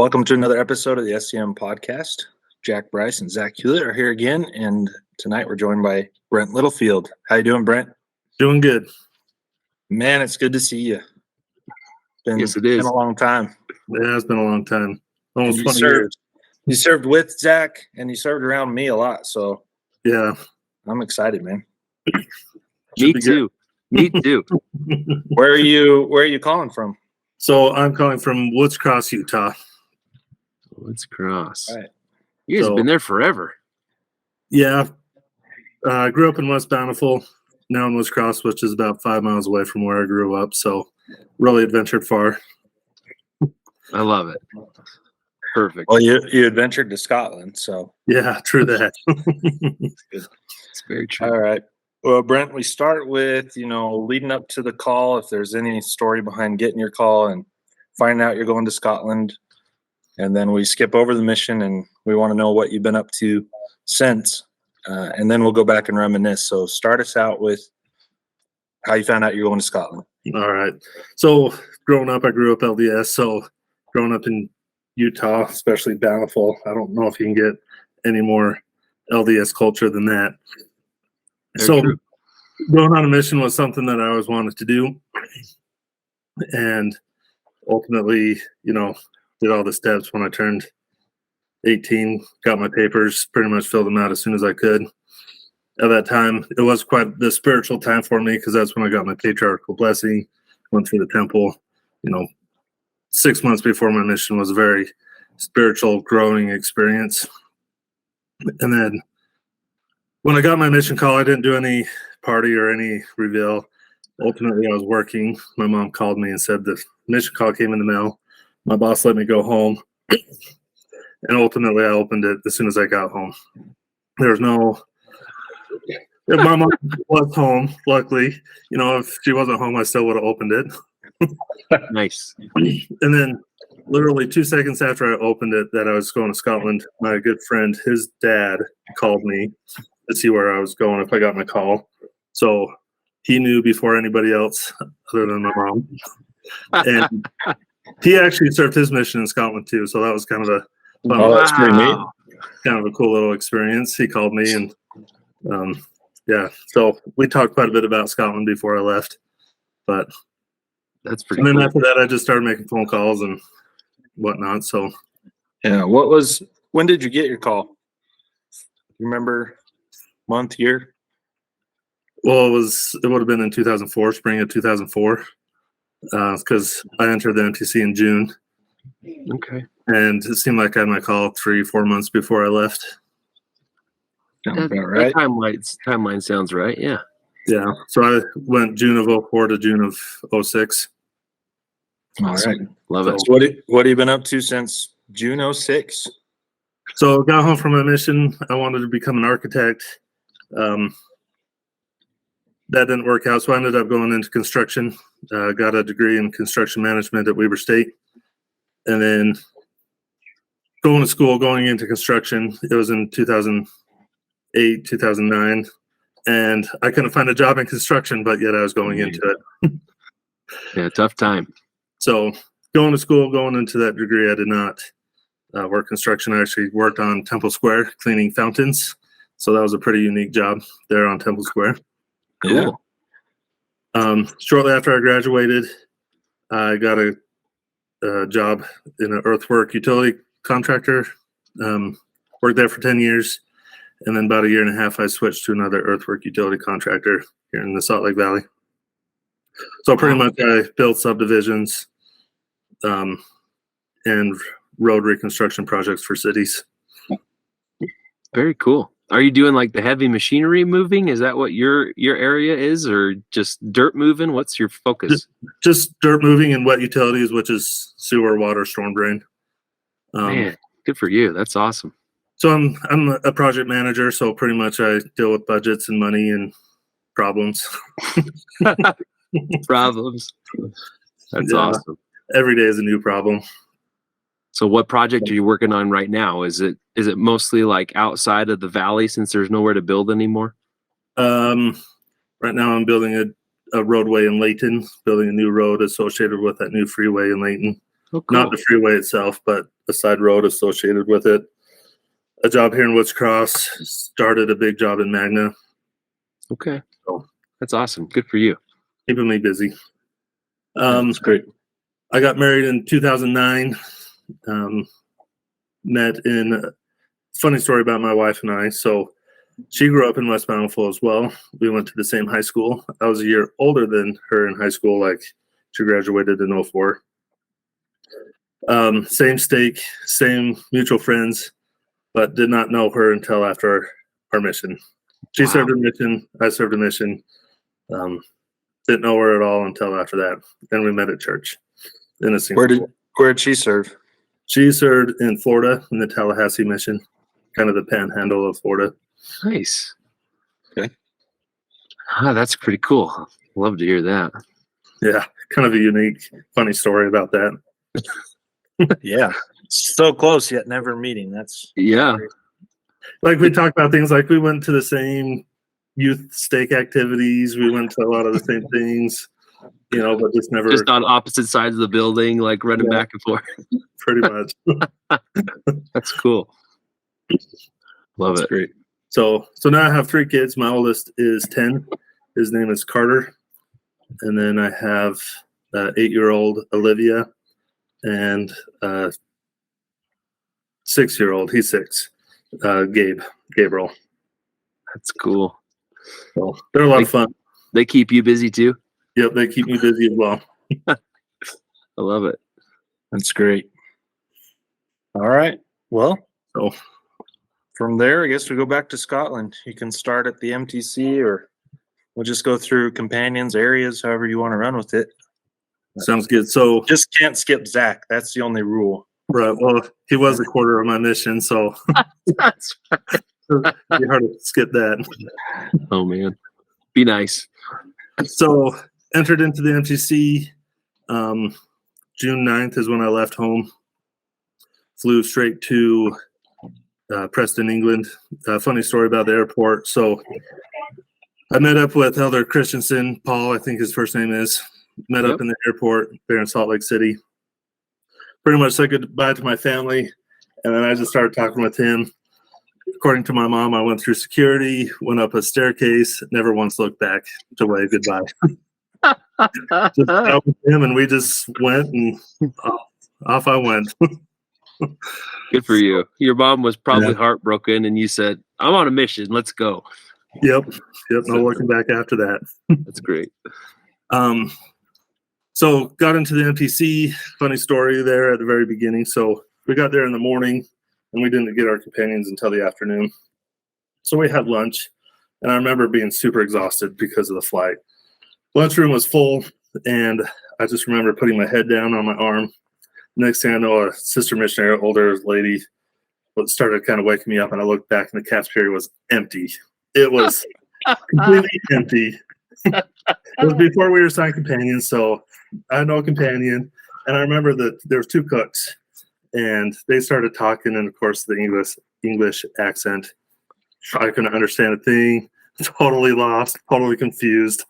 Welcome to another episode of the S.E.M podcast. Jack Bryce and Zach Hewlett are here again, and tonight we're joined by Brent Littlefield. How you doing, Brent? Doing good. Man, it's good to see you. Yes, it is. Been a long time. Yeah, it's been a long time. Almost 20 years. You served with Zach, and you served around me a lot, so yeah, I'm excited, man. Me too. Me too. Where are you calling from? So I'm calling from Woods Cross, Utah. Woods Cross. All right. You guys have been there forever. Yeah. I grew up in West Bountiful, now in Woods Cross, which is about 5 miles away from where I grew up. So really adventured far. I love it. Perfect. Well, you adventured to Scotland, so. Yeah, true that. It's very true. All right. Well, Brent, we start with, leading up to the call, if there's any story behind getting your call and finding out you're going to Scotland. And then we skip over the mission and we want to know what you've been up to since. And then we'll go back and reminisce. So start us out with how you found out you're going to Scotland. All right. So growing up, I grew up LDS. So growing up in Utah, especially Bountiful, I don't know if you can get any more LDS culture than that. So going on a mission was something that I always wanted to do. And ultimately, did all the steps when I turned 18, got my papers, pretty much filled them out as soon as I could. At that time, it was quite the spiritual time for me because that's when I got my patriarchal blessing, went through the temple. 6 months before my mission was a very spiritual growing experience. And then when I got my mission call, I didn't do any party or any reveal. Ultimately, I was working. My mom called me and said the mission call came in the mail. My boss let me go home. And ultimately, I opened it as soon as I got home. There was no... My mom was home, luckily. If she wasn't home, I still would have opened it. Nice. And then literally 2 seconds after I opened it that I was going to Scotland, my good friend, his dad called me to see where I was going if I got my call. So he knew before anybody else other than my mom. And he actually served his mission in Scotland too. So that was kind of a fun, that's pretty neat. kind of a cool little experience. He called me and so we talked quite a bit about Scotland before I left. But that's pretty and then cool. after that I just started making phone calls and whatnot. So yeah, when did you get your call? You remember month, year? Well, it would have been in 2004, spring of 2004, because I entered the MTC in June. Okay. And it seemed like I had my call 3-4 months before I left. Sounds about right. That timeline sounds right. Yeah. Yeah. So I went June of 04 to June of 06. All right. Love it. So what have you been up to since June 06? So got home from my mission. I wanted to become an architect. That didn't work out, so I ended up going into construction. Got a degree in construction management at Weber State. And then going into construction, it was in 2008, 2009. And I couldn't find a job in construction, but yet I was going into it. Yeah, tough time. So going to school, going into that degree, I did not work construction. I actually worked on Temple Square, cleaning fountains. So that was a pretty unique job there on Temple Square. Cool. Yeah. Shortly after I graduated, I got a job in an earthwork utility contractor. Worked there for 10 years. And then about a year and a half, I switched to another earthwork utility contractor here in the Salt Lake Valley. So pretty much I built subdivisions and road reconstruction projects for cities. Very cool. Are you doing like the heavy machinery moving? Is that what your area is, or just dirt moving? What's your focus? Just dirt moving and wet utilities, which is sewer, water, storm drain. Man, good for you. That's awesome. So I'm a project manager, so pretty much I deal with budgets and money and problems. Problems. That's awesome. Every day is a new problem. So what project are you working on right now? Is it mostly like outside of the valley since there's nowhere to build anymore? Right now I'm building a roadway in Layton, building a new road associated with that new freeway in Layton. Oh, cool. Not the freeway itself, but a side road associated with it. A job here in Woods Cross, started a big job in Magna, Okay. So- That's awesome. Good for you. keeping me busy. That's great. I got married in 2009. Met in funny story about my wife and I. So she grew up in West Bountiful as well. We went to the same high school. I was a year older than her in high school. Like she graduated in 04. Same stake, same mutual friends, but did not know her until after our mission. She Wow. served a mission. I served a mission. Didn't know her at all until after that. Then we met at church in a single. Where did she serve? She served in Florida in the Tallahassee mission, kind of the panhandle of Florida. Nice. Okay. That's pretty cool. Love to hear that. Yeah, kind of a unique, funny story about that. Yeah. So close yet never meeting. That's Yeah. Like we talked about things like we went to the same youth stake activities. We went to a lot of the same things, but just never Just on opposite sides of the building, like running Yeah. back and forth. pretty much. That's cool. Love it. great. So now I have 3 kids. My oldest is 10. His name is Carter. And then I have 8-year-old Olivia and 6-year-old, he's 6, Gabriel. That's cool. So they're a lot of fun. They keep you busy too. Yep, they keep me busy as well. I love it. That's great. All right. Well, So from there, I guess we go back to Scotland. You can start at the MTC, or we'll just go through companions, areas, however you want to run with it. sounds good. So Just can't skip Zach. That's the only rule. right, well, he was a quarter of my mission, so That's it'd be hard to skip that. Oh man. Be nice. So entered into the MTC. June 9th is when I left home. Flew straight to Preston, England. Funny story about the airport. So I met up with Elder Christensen, Paul, I think his first name is. Met Yep. up in the airport there in Salt Lake City. Pretty much said goodbye to my family, and then I just started talking with him. According to my mom, I went through security, went up a staircase, never once looked back to wave goodbye. Just got with him, and we just went, and off I went. Good for you. Your mom was probably heartbroken and you said, I'm on a mission. Let's go. Yep, no looking back after that. That's great. So got into the MTC. Funny story there at the very beginning. So we got there in the morning, and we didn't get our companions until the afternoon. So we had lunch, and I remember being super exhausted because of the flight. Lunchroom was full, and I just remember putting my head down on my arm. Next thing I know, a sister missionary, older lady, started kind of waking me up, and I looked back, and the cafeteria was empty. It was completely empty. It was before we were assigned companions, so I had no companion. And I remember that there was 2 cooks, and they started talking, and of course the English accent. I couldn't understand a thing. Totally lost, totally confused.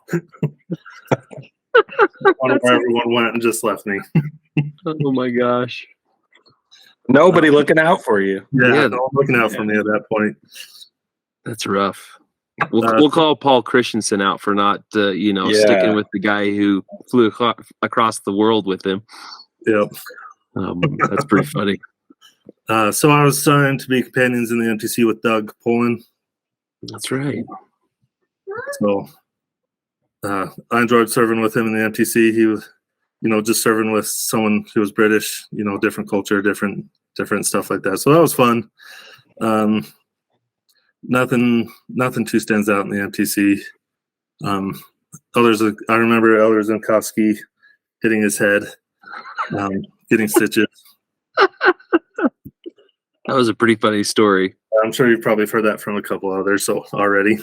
Where everyone went and just left me. Oh my gosh. Nobody looking out for you. Yeah, no one looking out for me at that point. That's rough. We'll call Paul Christensen out for not, sticking with the guy who flew across the world with him. Yep. That's pretty funny. So I was assigned to be companions in the MTC with Doug Poland. That's right. So I enjoyed serving with him in the MTC. He was, just serving with someone who was British, different culture, different stuff like that. So that was fun. Nothing too stands out in the MTC. I remember Elder Zinkowski hitting his head, getting stitches. That was a pretty funny story. I'm sure you've probably heard that from a couple others already.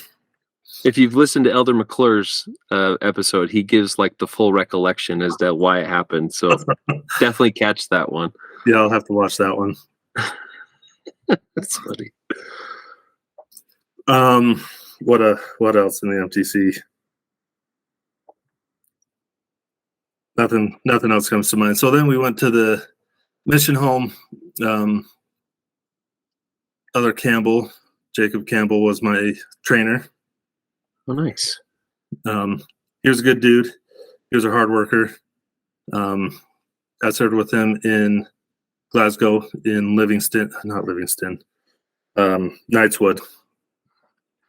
If you've listened to Elder McClure's episode, he gives like the full recollection as to why it happened. So definitely catch that one. Yeah, I'll have to watch that one. That's funny. What else in the MTC? nothing else comes to mind. So then we went to the mission home. Elder Campbell, Jacob Campbell, was my trainer. Oh, nice. He was a good dude. He was a hard worker. I served with him in Glasgow, in Knightswood.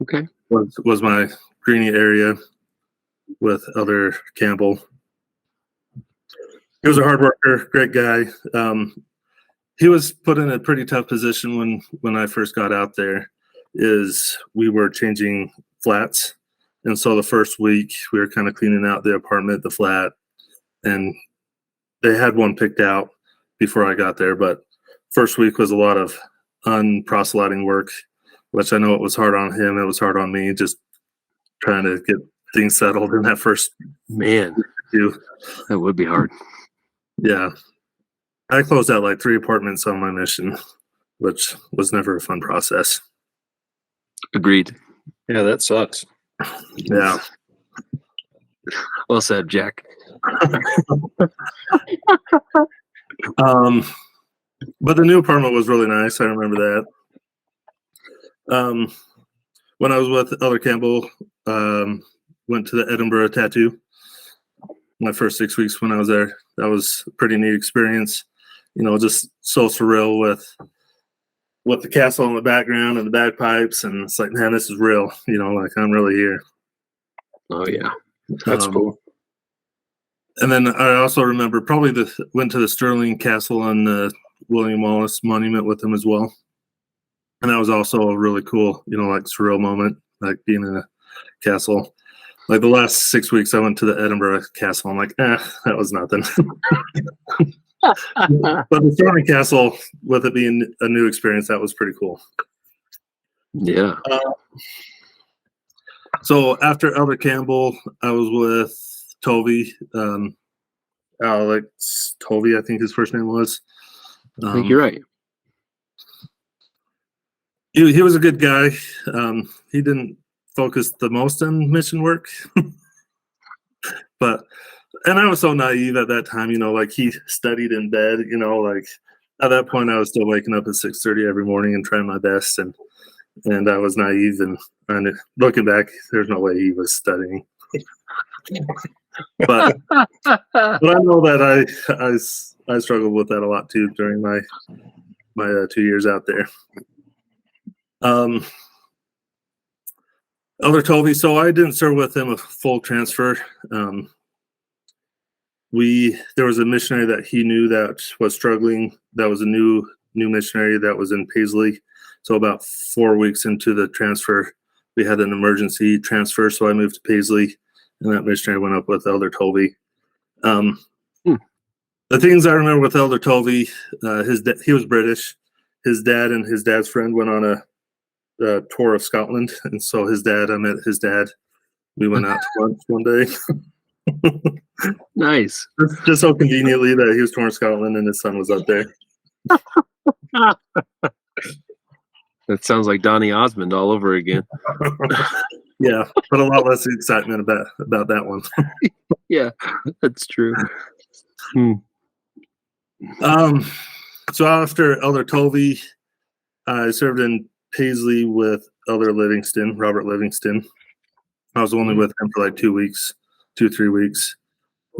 Okay. Was my greenie area with Elder Campbell. He was a hard worker, great guy. He was put in a pretty tough position when I first got out there. Is we were changing flats, and so the first week we were kind of cleaning out the apartment, the flat, and they had one picked out before I got there. But first week was a lot of unproselyting work, which I know it was hard on him. It was hard on me, just trying to get things settled in that first. Man, that would be hard. Yeah. I closed out like 3 apartments on my mission, which was never a fun process. Agreed. Yeah, that sucks. Yeah. Well said, Jack. But the new apartment was really nice. I remember that. When I was with Elder Campbell, went to the Edinburgh Tattoo. My first 6 weeks when I was there, that was a pretty neat experience. Just so surreal with the castle in the background and the bagpipes, and it's like, man, this is real. Like I'm really here. Oh yeah, That's cool. And then I also remember went to the Stirling Castle on the William Wallace Monument with him as well, and that was also a really cool, like surreal moment, like being in a castle. Like the last 6 weeks, I went to the Edinburgh Castle. I'm like, that was nothing. But the Stirling Castle, with it being a new experience, that was pretty cool. Yeah. So after Elder Campbell, I was with Tovey, Alex Tovey, I think his first name was. I think you're right. He was a good guy. He didn't focus the most on mission work, and I was so naive at that time, like he studied in bed, like at that point I was still waking up at 6:30 every morning and trying my best, and I was naive, and looking back, there's no way he was studying. but I know that I struggled with that a lot too during my 2 years out there. Elder Tovey, so I didn't serve with him a full transfer. There was a missionary that he knew that was struggling. That was a new missionary that was in Paisley. So about 4 weeks into the transfer, we had an emergency transfer. So I moved to Paisley, and that missionary went up with Elder Tovey. The things I remember with Elder Tovey, he was British. His dad and his dad's friend went on a tour of Scotland, and so I met his dad. We went out to lunch one day. Nice. Just so conveniently that he was touring Scotland and his son was up there. That sounds like Donny Osmond all over again. Yeah, but a lot less excitement about that one. Yeah, that's true. So after Elder Tovey, I served in Paisley with Elder Robert Livingston. I was only with him for like 2 weeks, 3 weeks.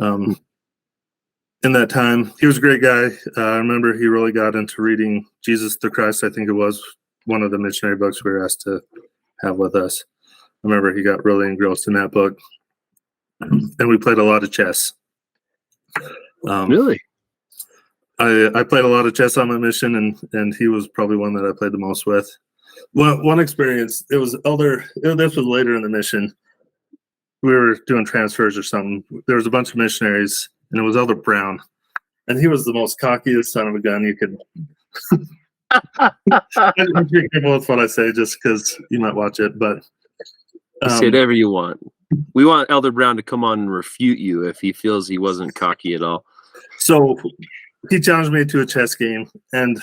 In that time, he was a great guy. I remember he really got into reading Jesus the Christ, I think it was one of the missionary books we were asked to have with us. I remember he got really engrossed in that book. And we played a lot of chess. Really? I played a lot of chess on my mission, and he was probably one that I played the most with. One experience, this was later in the mission. We were doing transfers or something. There was a bunch of missionaries, and it was Elder Brown. And he was the most cockiest son of a gun you could. Be careful with what I say, just because you might watch it. But say whatever you want. We want Elder Brown to come on and refute you if he feels he wasn't cocky at all. So he challenged me to a chess game, and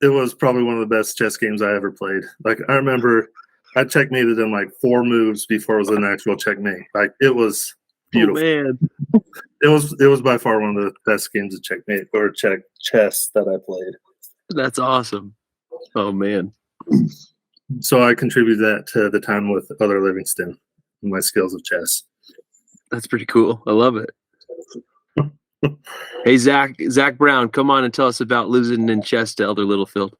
it was probably one of the best chess games I ever played. Like, I remember I checkmated in like 4 moves before it was an actual checkmate. Like, it was beautiful. Oh, man. It was by far one of the best games of checkmate or chess that I played. That's awesome. Oh, man. So I contribute that to the time with Other Livingston, my skills of chess. That's pretty cool. I love it. Hey, Zach Brown, come on and tell us about losing in chess to Elder Littlefield.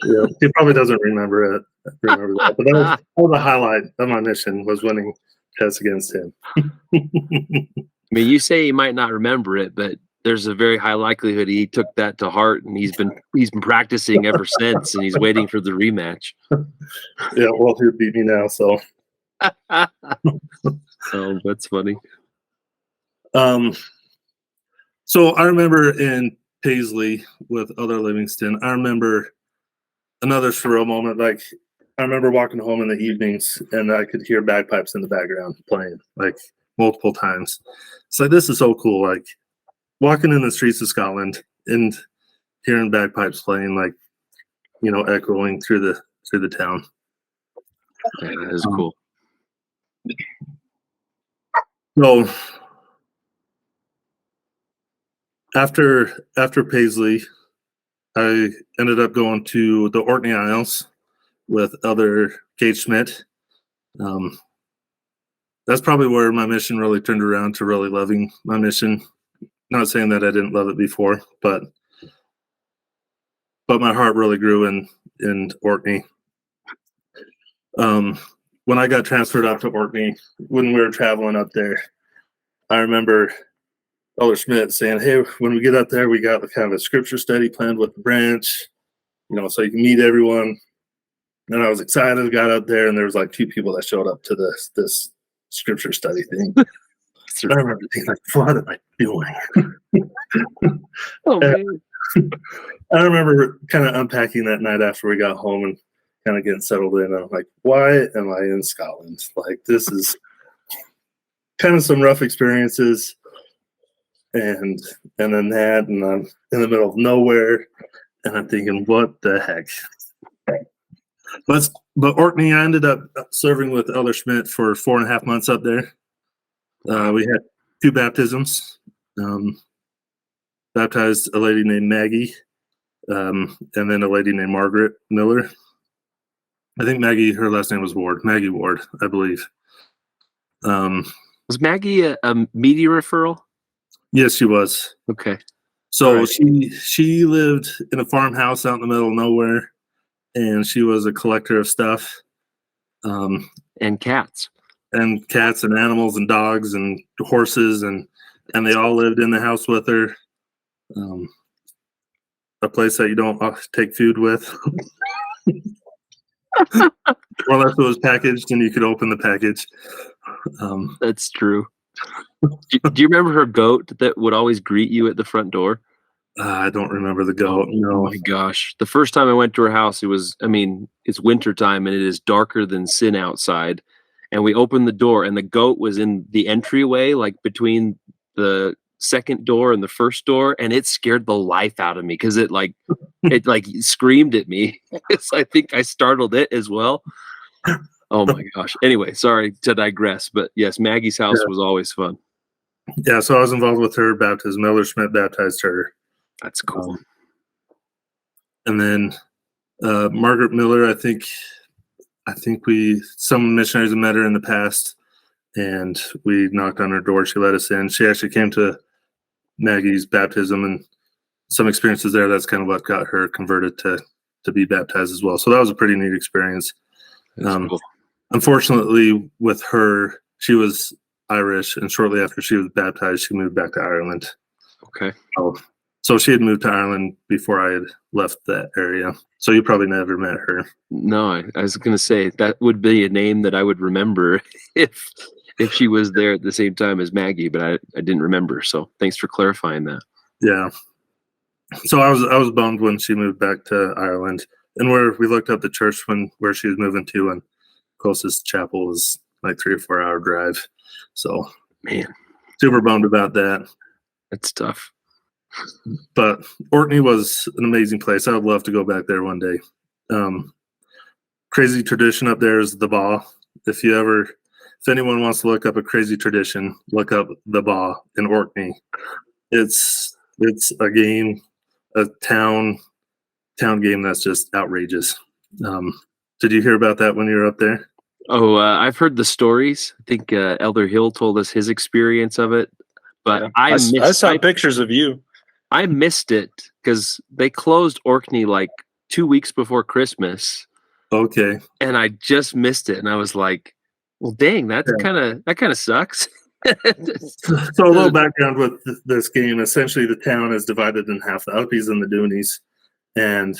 Yeah, he probably doesn't remember that, but that was the highlight of my mission was winning chess against him. I mean, you say he might not remember it, but there's a very high likelihood he took that to heart, and he's been practicing ever since, and he's waiting for the rematch. Yeah, well, he beat me now, so. Oh, that's funny. So I remember in Paisley with Other Livingston, I remember another surreal moment. Like, I remember walking home in the evenings and I could hear bagpipes in the background playing, like, multiple times. It's like, this is so cool. Like, walking in the streets of Scotland and hearing bagpipes playing, like, you know, echoing through the town. Yeah, that is cool. So after Paisley, I ended up going to the Orkney Islands with other Kate Schmidt. That's probably where my mission really turned around to really loving my mission. Not saying that I didn't love it before, but my heart really grew in Orkney. When I got transferred out to Orkney, when we were traveling up there, I remember Elder Schmidt saying, "Hey, when we get up there, we got kind of a scripture study planned with the branch, you know, so you can meet everyone." And I was excited. I got up there, and there was like 2 people that showed up to this scripture study thing. I remember thinking, like, what am I doing? Oh, man. I remember kind of unpacking that night after we got home and kind of getting settled in. I'm like, why am I in Scotland? Like, this is kind of some rough experiences. And then that, and I'm in the middle of nowhere, and I'm thinking, what the heck? But Orkney, I ended up serving with Elder Schmidt for 4.5 months up there. We had 2 baptisms. Baptized a lady named Maggie, and then a lady named Margaret Miller. I think Maggie, her last name was Ward. Maggie Ward, I believe. Was Maggie a media referral? Yes, she was. Okay. So Right. she lived in a farmhouse out in the middle of nowhere, and she was a collector of stuff. And cats. And cats and animals and dogs and horses, and they all lived in the house with her. A place that you don't take food with. Unless it was packaged and you could open the package. That's true. Do you remember her goat that would always greet you at the front door? I don't remember the goat. No. Oh my gosh. The first time I went to her house, it's winter time and it is darker than sin outside. And we opened the door and the goat was in the entryway, like between the second door and the first door. And it scared the life out of me because it screamed at me. I think I startled it as well. Oh my gosh. Anyway, sorry to digress, but yes, Maggie's house was always fun. Yeah, so I was involved with her baptism. Elder Schmidt baptized her. That's cool. And then Margaret Miller, I think some missionaries have met her in the past, and we knocked on her door. She let us in. She actually came to Maggie's baptism and some experiences there. That's kind of what got her converted to be baptized as well. So that was a pretty neat experience. Cool. Unfortunately, with her, she was Irish, and shortly after she was baptized, she moved back to Ireland. Okay. So she had moved to Ireland before I had left that area. So you probably never met her. No, I was going to say that would be a name that I would remember if she was there at the same time as Maggie, but I didn't remember. So thanks for clarifying that. Yeah. So I was bummed when she moved back to Ireland, and where we looked up the church where she was moving to, and closest chapel was like 3 or 4 hour drive. So man, super bummed about that. That's tough. But Orkney was an amazing place. I would love to go back there one day. Crazy tradition up there is the Ba. If you ever if anyone wants to look up a crazy tradition, look up the Ba in Orkney. It's a game, a town game that's just outrageous. Did you hear about that when you were up there? Oh, I've heard the stories. I think Elder Hill told us his experience of it, but Yeah. I saw pictures of you. I missed it because they closed Orkney like 2 weeks before Christmas, Okay. and I just missed it. And I was like, "Well, dang, that kind of sucks." So a little background with this game. Essentially, the town is divided in half: the Uppies and the Doonies, and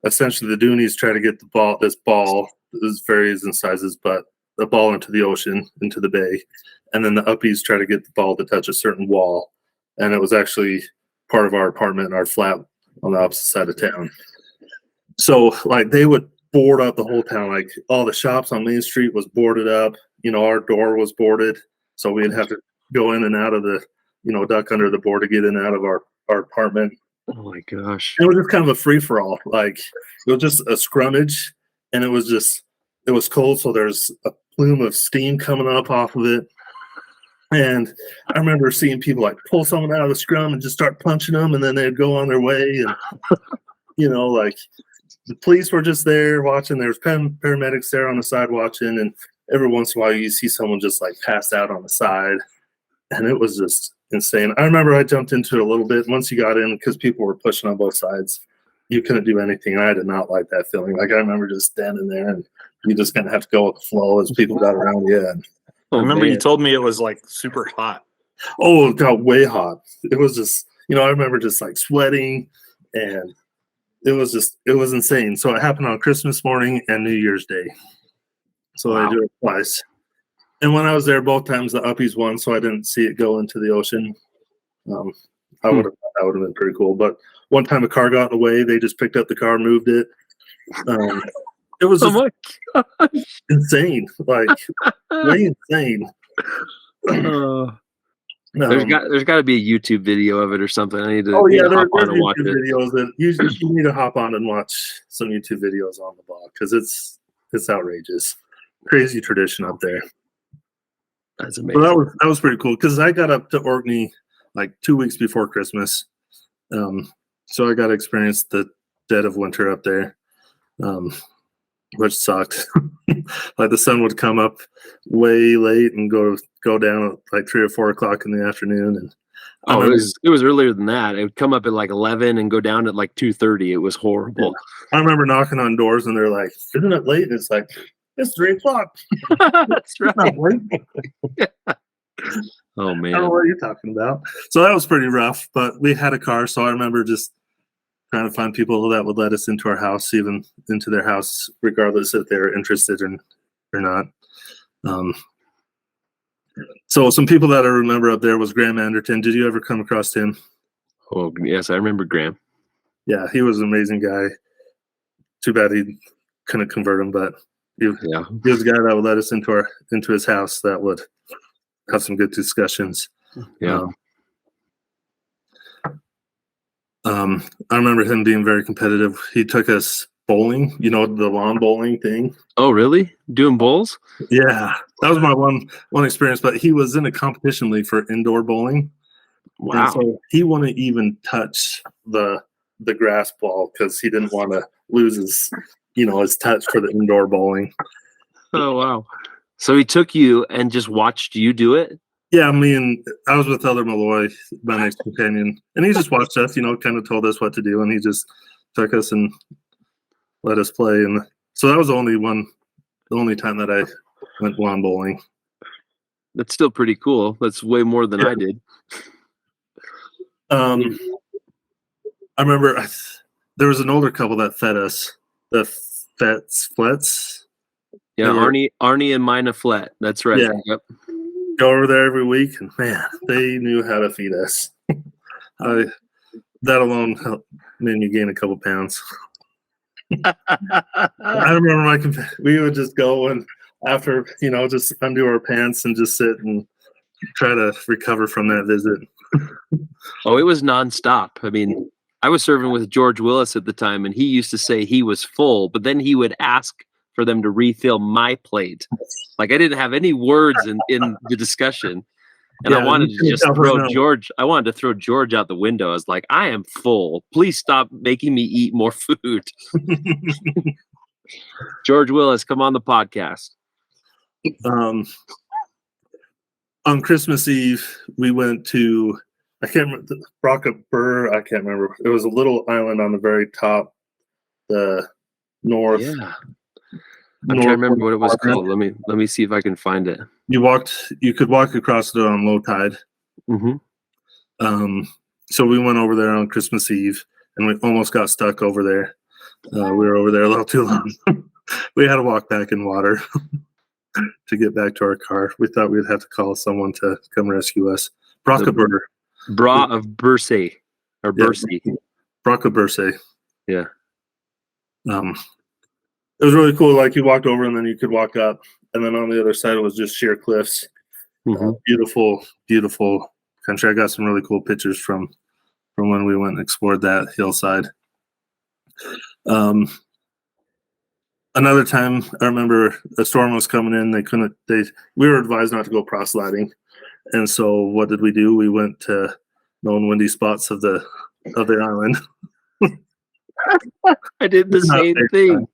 essentially the Doonies try to get this ball. This varies in sizes, but the ball into the ocean, into the bay, and then the Uppies try to get the ball to touch a certain wall. And it was actually part of our apartment, our flat on the opposite side of town. So like they would board up the whole town. Like all the shops on Main Street was boarded up. Our door was boarded. So we'd have to go in and out of the, duck under the board to get in and out of our apartment. Oh my gosh. It was just kind of a free for all. Like it was just a scrummage, and it was cold. So there's a plume of steam coming up off of it. And I remember seeing people like pull someone out of the scrum and just start punching them, and then they'd go on their way. And, like the police were just there watching. There's paramedics there on the side watching. And every once in a while you see someone just like passed out on the side. And it was just insane. I remember I jumped into it a little bit once you got in because people were pushing on both sides. You couldn't do anything. I did not like that feeling. Like I remember just standing there and you just kind of have to go with the flow as people got around you. And I remember you told me it was like super hot. oh, it got way hot. It was just, I remember just like sweating, and it was insane. So it happened on Christmas morning and New Year's Day. So Wow. I do it twice. And when I was there, both times the Uppies won, so I didn't see it go into the ocean. That would have been pretty cool. But one time a car got in the way, they just picked up the car, moved it. It was just insane, like way insane. There's got to be a YouTube video of it or something. I need to there's hop on and watch YouTube it. videos that you need to hop on and watch some YouTube videos on the blog because it's outrageous, crazy tradition up there. That's amazing. So that was pretty cool because I got up to Orkney like 2 weeks before Christmas, so I got to experience the dead of winter up there. Which sucked. Like the sun would come up way late and go down at like 3 or 4 o'clock in the afternoon. And it was earlier than that. It would come up at like 11 and go down at like 2:30. It was horrible. I remember knocking on doors and they're like, "Isn't it late?" And it's like, "It's 3 o'clock." That's right. Oh man, I don't know what you're talking about. So that was pretty rough. But we had a car, so I remember just trying to find people that would let us into our house, even into their house, regardless if they were interested or not. So some people that I remember up there was Graham Anderton. Did you ever come across him? Oh yes, I remember Graham. Yeah, he was an amazing guy. Too bad he couldn't convert him, but he was a guy that would let us into his house that would have some good discussions. Yeah. I remember him being very competitive. He took us bowling, the lawn bowling thing. Oh, really? Doing bowls? Yeah, that was my one experience. But he was in a competition league for indoor bowling. Wow. And so he wouldn't even touch the grass ball because he didn't want to lose his touch for the indoor bowling. Oh wow! So he took you and just watched you do it? Yeah, I was with Elder Malloy, my next companion, and he just watched us, kind of told us what to do, and he just took us and let us play. And so that was the only time that I went lawn bowling. That's still pretty cool. That's way more than I did. I remember there was an older couple that fed us, the Flets. Yeah, Arnie and Mina Flet. That's right. Yeah. Yep. Go over there every week, and man, they knew how to feed us. That alone made me gain a couple pounds. I remember we would just go and after just undo our pants and just sit and try to recover from that visit. Oh, it was nonstop. I mean, I was serving with George Willis at the time, and he used to say he was full, but then he would ask for them to refill my plate. Like I didn't have any words in the discussion. And I wanted to just throw George. I wanted to throw George out the window. I was like, I am full. Please stop making me eat more food. George Willis, come on the podcast. On Christmas Eve, we went to, I can't remember, Brough of Birsay, I can't remember. It was a little island on the very top, the north. Yeah. I'm trying to remember what it was called. Let me see if I can find it. You could walk across it on low tide. Mm-hmm. So we went over there on Christmas Eve, and we almost got stuck over there. We were over there a little too long. We had to walk back in water to get back to our car. We thought we'd have to call someone to come rescue us. Brough of Birsay. Or Birsay. Brough of Birsay. Yeah. It was really cool. Like you walked over and then you could walk up, and then on the other side it was just sheer cliffs. Mm-hmm. Beautiful, beautiful country. I got some really cool pictures from when we went and explored that hillside. Another time, I remember a storm was coming in. We were advised not to go proselyting, and so what did we do? We went to known windy spots of the island. I did the same thing.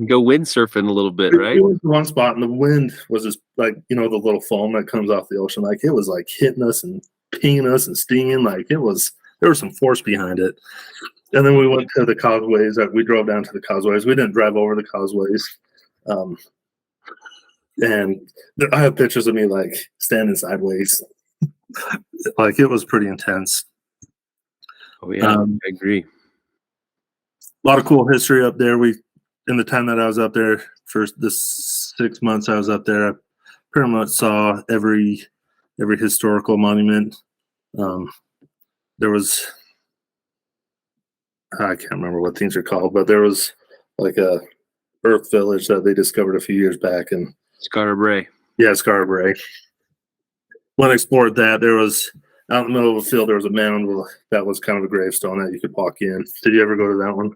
Go windsurfing a little bit, right? We went to one spot, and the wind was just like, the little foam that comes off the ocean. Like it was like hitting us and pinging us and stinging. Like there was some force behind it. And then we went to the causeways. We drove down to the causeways. We didn't drive over the causeways. And I have pictures of me like standing sideways. Like it was pretty intense. Oh yeah, I agree. A lot of cool history up there. In the time that I was up there, for the 6 months I was up there, I pretty much saw every historical monument. There was, I can't remember what things are called, but there was like a Earth Village that they discovered a few years back, and Scarborough. Yeah, Scarborough. When I explored that, there was out in the middle of the field, there was a mound that was kind of a gravestone that you could walk in. Did you ever go to that one?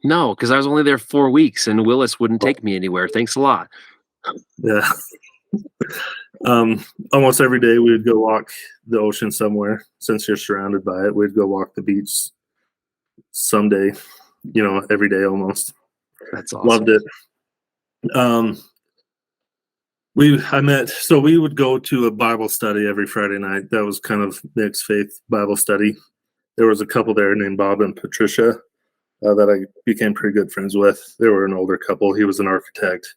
No, because I was only there 4 weeks, and Willis wouldn't take me anywhere. Thanks a lot. Yeah. Almost every day we would go walk the ocean somewhere. Since you're surrounded by it, we'd go walk the beach someday, every day almost. That's awesome. Loved it. We would go to a Bible study every Friday night. That was kind of mixed faith Bible study. There was a couple there named Bob and Patricia that I became pretty good friends with. They were an older couple. He was an architect,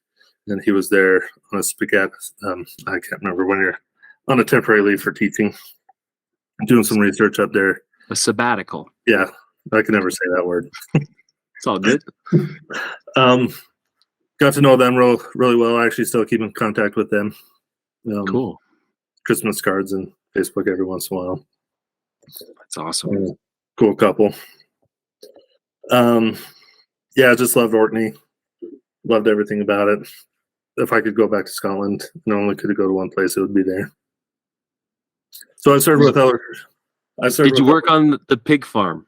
and he was there on a spaghetti. I can't remember when you're on a temporary leave for teaching, doing some research up there. A sabbatical. Yeah, I can never say that word. It's all good. Got to know them really well. I actually still keep in contact with them. Cool. Christmas cards and Facebook every once in a while. That's awesome. Cool couple. Yeah, I just loved Orkney. Loved everything about it. If I could go back to Scotland and only could go to one place, it would be there. So I served with other. Did you work on the pig farm?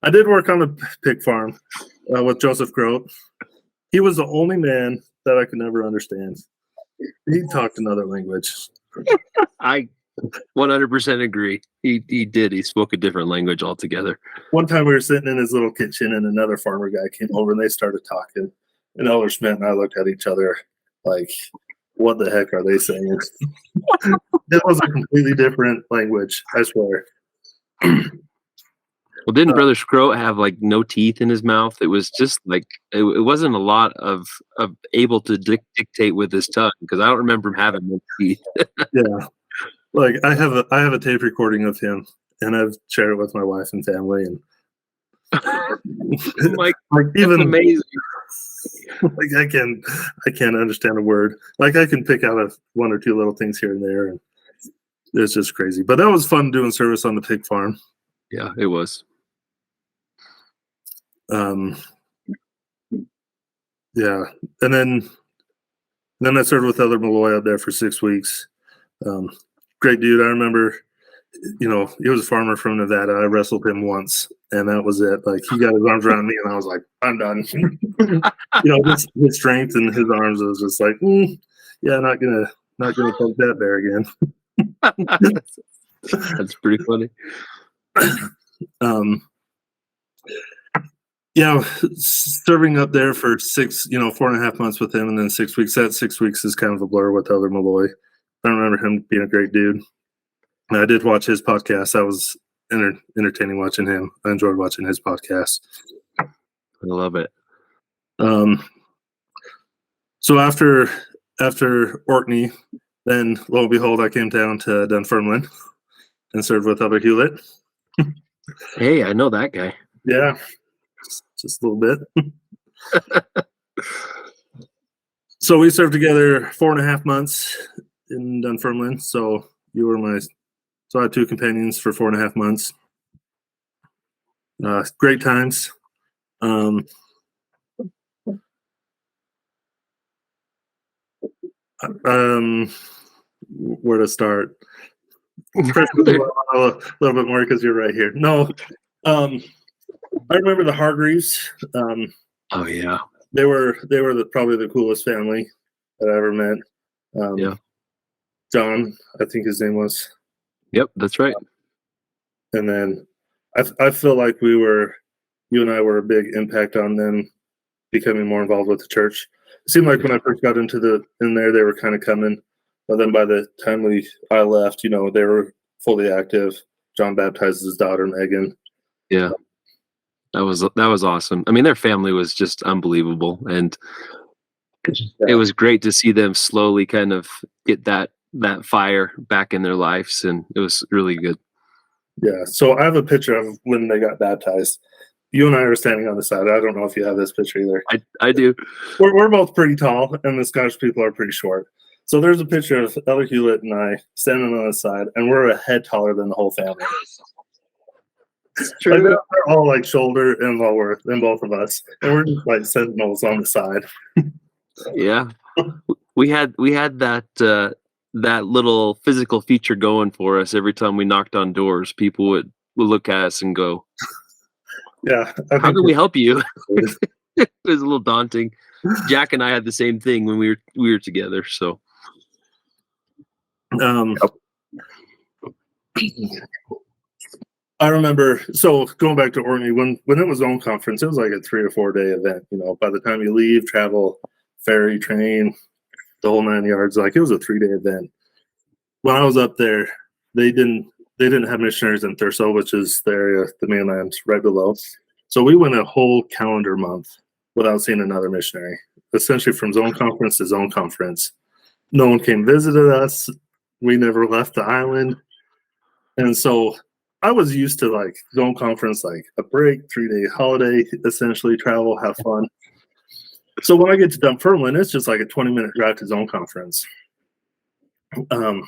I did work on the pig farm with Joseph Grote. He was the only man that I could never understand. He talked another language. I 100% agree. He did. He spoke a different language altogether. One time we were sitting in his little kitchen, and another farmer guy came over, and they started talking. And Elder Smith and I looked at each other like, what the heck are they saying? It was a completely different language, I swear. Well, didn't Brother Scroat have like no teeth in his mouth? It was just like it wasn't a lot of able to dictate with his tongue, because I don't remember him having no teeth. Yeah, like I have a tape recording of him, and I've shared it with my wife and family, and like even amazing. Like I can't understand a word. Like I can pick out one or two little things here and there, and it's just crazy. But that was fun doing service on the pig farm. Yeah, it was. Yeah, and then I served with Elder Malloy up there for 6 weeks. Great dude. I remember he was a farmer from Nevada. I wrestled him once, and that was it. Like, he got his arms around me, and I was like, I'm done. Just his strength and his arms, I was just like, yeah, not gonna poke that bear again. That's pretty funny. Serving up there for 4.5 months with him, and then 6 weeks. That 6 weeks is kind of a blur with Elder Malloy. I remember him being a great dude. And I did watch his podcast. That was entertaining watching him. I enjoyed watching his podcast. I love it. So after Orkney, then lo and behold, I came down to Dunfermline and served with Elder Hewlett. Hey, I know that guy. Yeah, just a little bit. So we served together 4.5 months in Dunfermline. So I had 2 companions for 4.5 months. Great times. Where to start? A little bit more because you're right here. No, I remember the Hargreaves. Oh yeah, they were probably the coolest family that I ever met. Yeah, John, I think his name was. Yep, that's right. And then I feel like you and I were a big impact on them becoming more involved with the church. It seemed like when I first got in there, they were kind of coming. But then by the time I left, they were fully active. John baptized his daughter, Megan. Yeah. That was awesome. I mean, their family was just unbelievable. And it was great to see them slowly kind of get that fire back in their lives. And it was really good. Yeah. So I have a picture of when they got baptized. You and I are standing on the side. I don't know if you have this picture either. I do. We're both pretty tall, and the Scottish people are pretty short. So there's a picture of Elder Hewlett and I standing on the side, and we're a head taller than the whole family. It's true. Like, they're all like shoulder and lower than both of us, and we're just like sentinels on the side. Yeah, we had that little physical feature going for us. Every time we knocked on doors, people would look at us and go, "Yeah, how can we help you?" It was a little daunting. Jack and I had the same thing when we were together. So, I remember. So going back to Orkney, when it was Zone Conference, it was like a 3 or 4 day event. By the time you leave, travel, ferry, train, the whole 9 yards. Like, it was a 3-day event. When I was up there, they didn't have missionaries in Thurso, which is the area, the mainland right below. So we went a whole calendar month without seeing another missionary. Essentially, from Zone Conference to Zone Conference, no one came visited us. We never left the island, and so I was used to like Zone Conference, like a break, 3-day holiday, essentially travel, have fun. So when I get to Dunfermline, it's just like a 20-minute drive to Zone Conference. And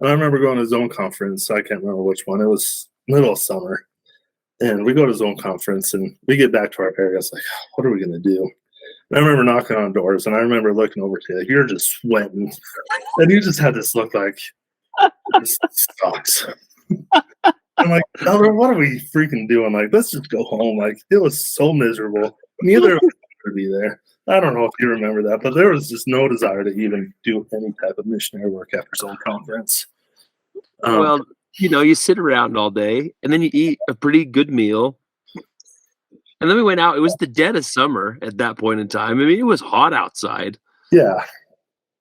I remember going to Zone Conference. I can't remember which one. It was middle of summer. And we go to Zone Conference, and we get back to our area. It's like, what are we going to do? And I remember knocking on doors, and I remember looking over to you. You're just sweating. And you just had this look like, this sucks. I'm like, Elder, what are we freaking doing? Like, let's just go home. Like, it was so miserable. Neither of us wanted to be there. I don't know if you remember that, but there was just no desire to even do any type of missionary work after Zone Conference. Well, you sit around all day, and then you eat a pretty good meal. And then we went out. It was the dead of summer at that point in time. I mean, it was hot outside. Yeah.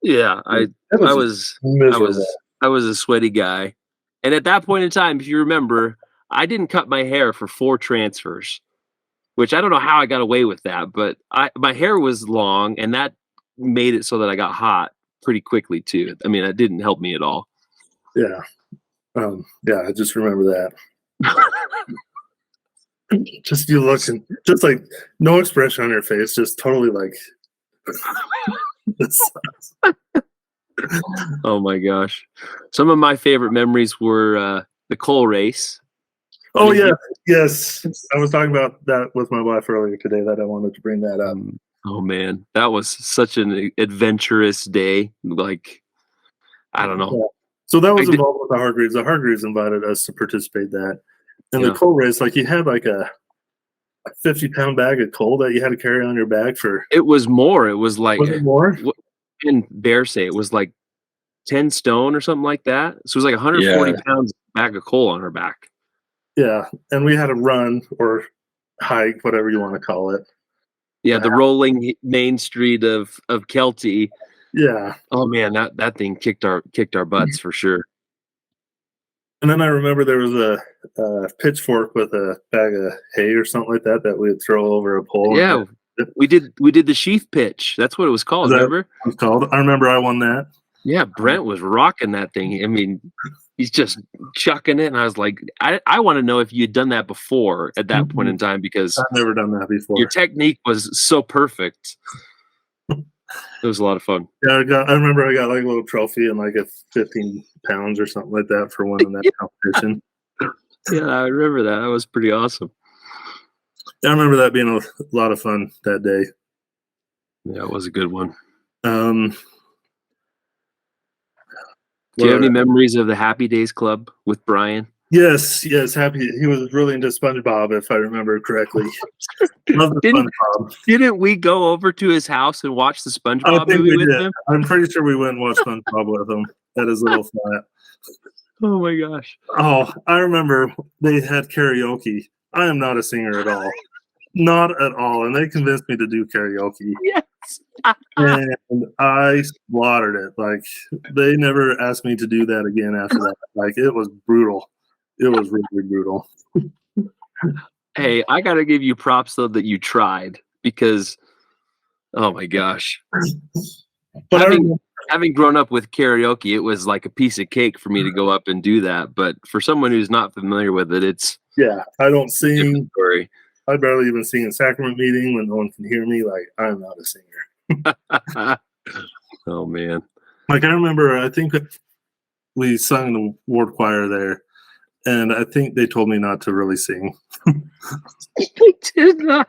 Yeah. I was a sweaty guy. And at that point in time, if you remember, I didn't cut my hair for 4 transfers, which I don't know how I got away with that, but my hair was long, and that made it so that I got hot pretty quickly too. I mean, it didn't help me at all. Yeah. Yeah, I just remember that. Just you looking, just like no expression on your face, just totally like. Oh my gosh! Some of my favorite memories were the coal race. Oh yeah, yes. I was talking about that with my wife earlier today. That I wanted to bring that up. Oh man, that was such an adventurous day. Like, I don't know. Yeah. So that was I did- involved with the Hargreaves. The Hargreaves invited us to participate in that. And Yeah. the coal race, like you had like a 50-pound bag of coal that you had to carry on your back for. It was more. It was like Was it more? in Birsay, it was like 10 stone or something like that. So it was like 140 pounds bag of coal on her back. Yeah. And we had to run or hike, whatever you want to call it. Yeah, the rolling main street of Kelty. Yeah. Oh man, that thing kicked our butts for sure. And then I remember there was a pitchfork with a bag of hay or something like that we would throw over a pole. Yeah, we did the sheaf pitch. That's what it was called. Remember? It was called. I remember I won that. Yeah, Brent was rocking that thing. I mean, he's just chucking it, and I was like, I want to know if you'd done that before at that point in time, because I've never done that before. your technique was so perfect. It was a lot of fun. Yeah, I remember I got like a little trophy and like a 15 pounds or something like that for winning that competition. Yeah, I remember that. That was pretty awesome. Yeah, I remember that being a lot of fun that day. Yeah, it was a good one. Um, Do you have any memories of the Happy Days Club with Brian? Yes, happy. He was really into SpongeBob, if I remember correctly. Love the SpongeBob. Didn't we go over to his house and watch the SpongeBob movie with him? I'm pretty sure we went and watched SpongeBob with him at his little flat. Oh my gosh. Oh, I remember they had karaoke. I am not a singer at all. Not at all. And they convinced me to do karaoke. Yes. And I slaughtered it. Like, they never asked me to do that again after that. Like, it was brutal. It was really brutal. Hey, I got to give you props, though, that you tried, because, oh my gosh. But having grown up with karaoke, it was like a piece of cake for me to go up and do that. But for someone who's not familiar with it, it's I don't sing. Story. I barely even sing in sacrament meeting when no one can hear me. Like, I'm not a singer. Oh man! Like, I remember, I think we sung in the ward choir there, and I think they told me not to really sing. They did not.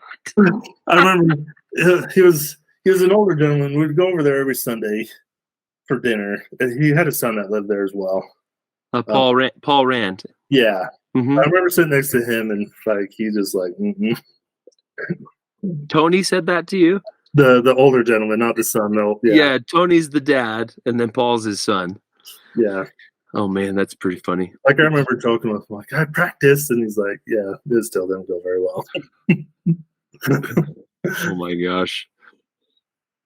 I remember he was an older gentleman. We'd go over there every Sunday for dinner. And he had a son that lived there as well. Paul Rand. Yeah. Mm-hmm. I remember sitting next to him, and like he just like Tony said that to you? The older gentleman, not the son, though. Yeah, Tony's the dad, and then Paul's his son. Yeah. Oh man, that's pretty funny. Like, I remember joking with him, like, I practiced, and he's like, yeah, it still didn't go very well. Oh my gosh.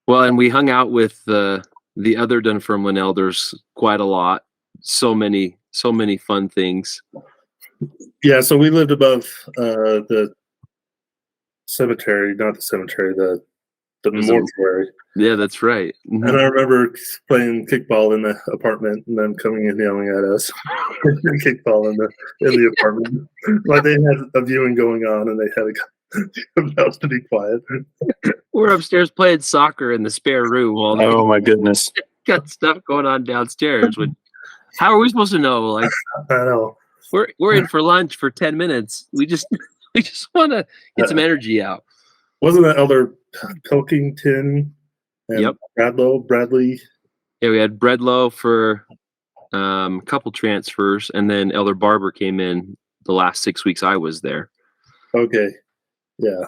Well, and we hung out with the other Dunfermline elders quite a lot. So many fun things. Yeah, so we lived above the cemetery, not the cemetery, the mortuary. Yeah, that's right. Mm-hmm. And I remember playing kickball in the apartment and then coming and yelling at us. Kickball in the apartment. Like, they had a viewing going on and they had a house to be quiet. We're upstairs playing soccer in the spare room while Oh my goodness. got stuff going on downstairs. How are we supposed to know? Like, I know. We're in for lunch for 10 minutes. We just want to get some energy out. Wasn't that Elder Pilkington and Yep. Bradley? Yeah, we had Bredlow for a couple transfers, and then Elder Barber came in the last 6 weeks I was there. Okay. Yeah.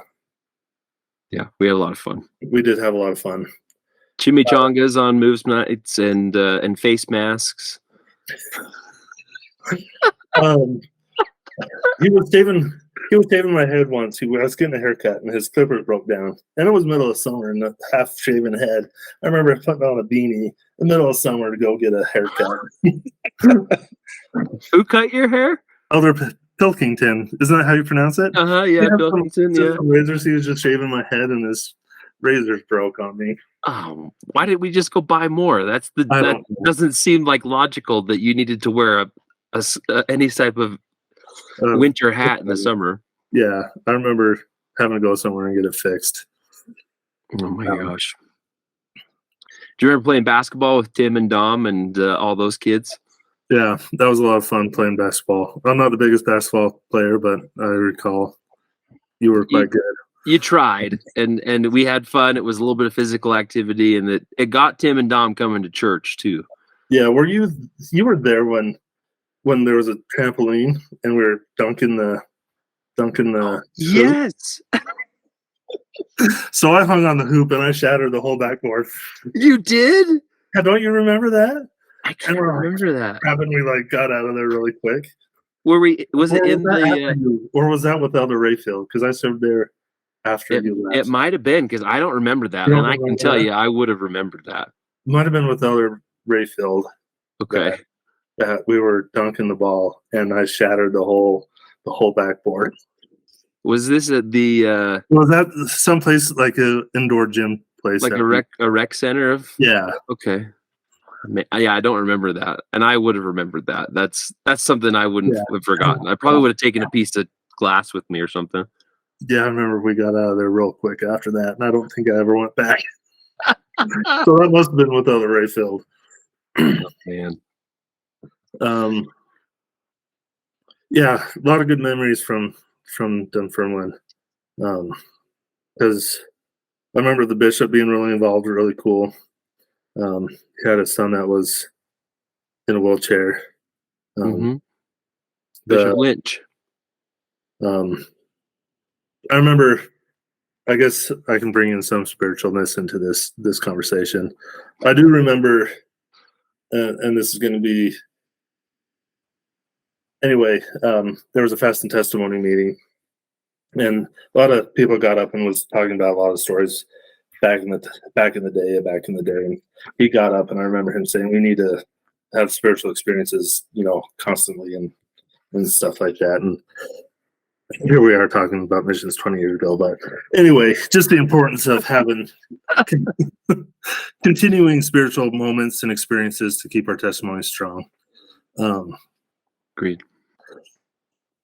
Yeah, we had a lot of fun. We did have a lot of fun. Chimichangas on moves nights and face masks. He was shaving my head once. I was getting a haircut and his clippers broke down. And it was middle of summer and a half shaven head. I remember putting on a beanie in the middle of summer to go get a haircut. Who cut your hair? Elder Pilkington. Isn't that how you pronounce it? Uh-huh, yeah, Pilkington, yeah. Razors. He was just shaving my head and his razors broke on me. Oh, why did we just go buy more? That doesn't seem like logical that you needed to wear any type of winter hat in the summer. Yeah, I remember having to go somewhere and get it fixed. Oh my gosh. Do you remember playing basketball with Tim and Dom and all those kids? Yeah, that was a lot of fun playing basketball. I'm not the biggest basketball player, but I recall you were quite good. You tried, and we had fun. It was a little bit of physical activity, and it got Tim and Dom coming to church too. Yeah, you were there when there was a trampoline and we were dunking the hoop? Yes, So I hung on the hoop and I shattered the whole backboard. you did. Yeah, don't you remember that? I can't remember that. Haven't we got out of there really quick? Were we? Was it in that the? after you, or was that with Elder Rayfield? Because I served there after you left. It might have been because I don't remember that, You don't and I can remember tell that? you, I would have remembered that. Might have been with Elder Rayfield Okay. that we were dunking the ball and I shattered the whole backboard. Was this at the Was that someplace like a indoor gym place? like a rec center of? Yeah. Okay. Yeah, I don't remember that, and I would have remembered that. That's something I wouldn't have forgotten. I probably would have taken a piece of glass with me or something. Yeah, I remember we got out of there real quick after that, and I don't think I ever went back. So that must have been with Elder Rayfield. Oh, man. Yeah, a lot of good memories from Dunfermline. Because I remember the bishop being really involved, really cool. He had a son that was in a wheelchair. Bishop Lynch. I remember, I guess I can bring in some spiritualness into this conversation. I do remember, and this is going to be, anyway, there was a fast and testimony meeting, and a lot of people got up and was talking about a lot of stories back in the day, and he got up, and I remember him saying, we need to have spiritual experiences, constantly and stuff like that. And here we are talking about missions 20 years ago, but anyway, just the importance of having continuing spiritual moments and experiences to keep our testimony strong. Agreed.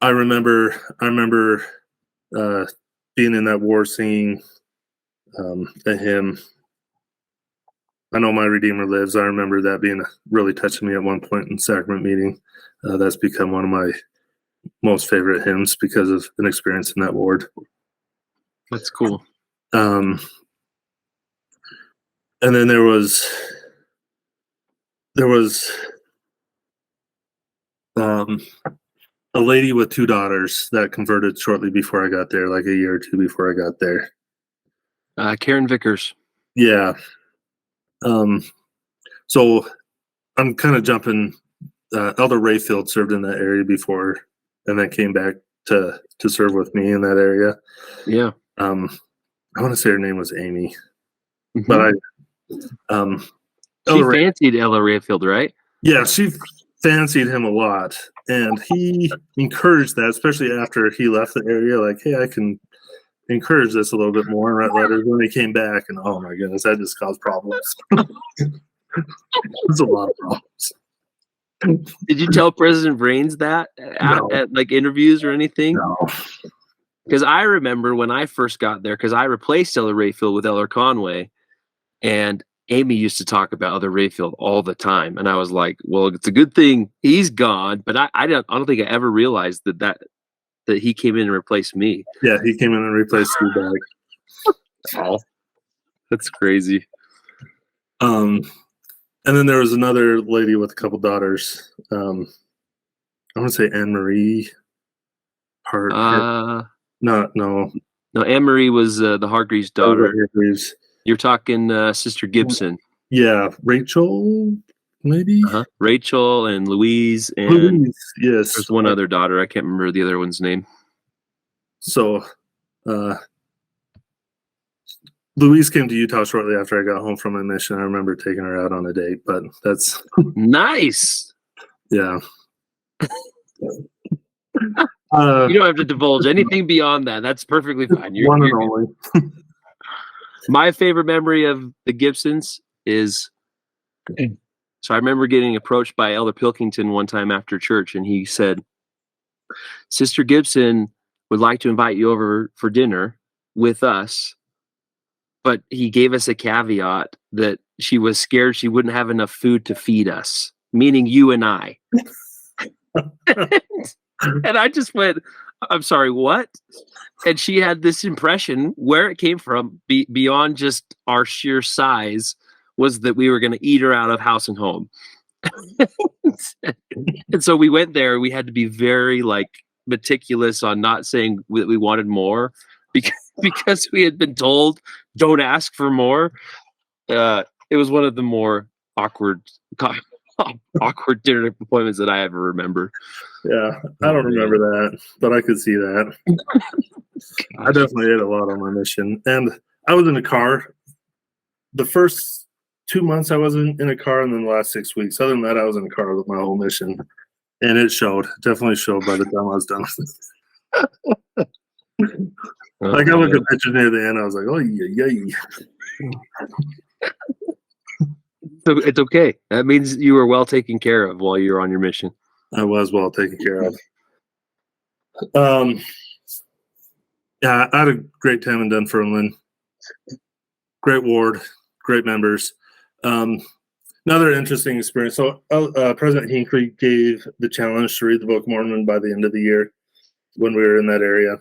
I remember being in that war singing a hymn, I Know My Redeemer Lives. I remember that being really touching me at one point in sacrament meeting. That's become one of my most favorite hymns because of an experience in that ward. That's cool. And then there was a lady with 2 daughters that converted shortly before I got there, like a year or 2 before I got there. Karen Vickers. Yeah. So I'm kind of jumping. Elder Rayfield served in that area before, and then came back to serve with me in that area. Yeah. I want to say her name was Amy, but she fancied Elder Rayfield, right? Yeah, she fancied him a lot, and he encouraged that, especially after he left the area. Like, hey, I can encourage this a little bit more, and write letters. When he came back, and oh my goodness, that just caused problems. There's a lot of problems. Did you tell President Brains that at like interviews or anything? No. Because I remember when I first got there, because I replaced Elder Rayfield with Elder Conway, and Amy used to talk about Elder Rayfield all the time, and I was like, "Well, it's a good thing he's gone." But I don't think I ever realized that he came in and replaced me. Yeah, he came in and replaced you back. Oh, that's crazy. And then there was another lady with a couple daughters. I want to say Anne Marie. No, Anne Marie was the Hargreaves' daughter. Hargreaves. You're talking Sister Gibson. Yeah, Rachel, maybe. Rachel and Louise, and Louise, yes. There's one other daughter. I can't remember the other one's name. So, Louise came to Utah shortly after I got home from my mission. I remember taking her out on a date, but that's nice. Yeah. You don't have to divulge anything beyond that. That's perfectly fine. One and only. My favorite memory of the Gibsons is, so I remember getting approached by Elder Pilkington one time after church, and he said, Sister Gibson would like to invite you over for dinner with us, but he gave us a caveat that she was scared she wouldn't have enough food to feed us, meaning you and I. And I just went, I'm sorry, what? And she had this impression, where it came from, beyond just our sheer size, was that we were going to eat her out of house and home. And so we went there. We had to be very like meticulous on not saying that we wanted more because we had been told don't ask for more. It was one of the more awkward dinner appointments that I ever remember. Yeah, I don't remember that, but I could see that. I definitely ate a lot on my mission, and I was in a car. The first 2 months I wasn't in a car, and then the last 6 weeks. Other than that, I was in a car with my whole mission, and it showed. Definitely showed by the time I was done. Like I looked at pictures near the end, I was like, "Oh yeah." So it's okay. That means you were well taken care of while you were on your mission. I was well taken care of. Yeah, I had a great time in Dunfermline. Great ward, great members. Another interesting experience. So President Hinckley gave the challenge to read the Book of Mormon by the end of the year when we were in that area.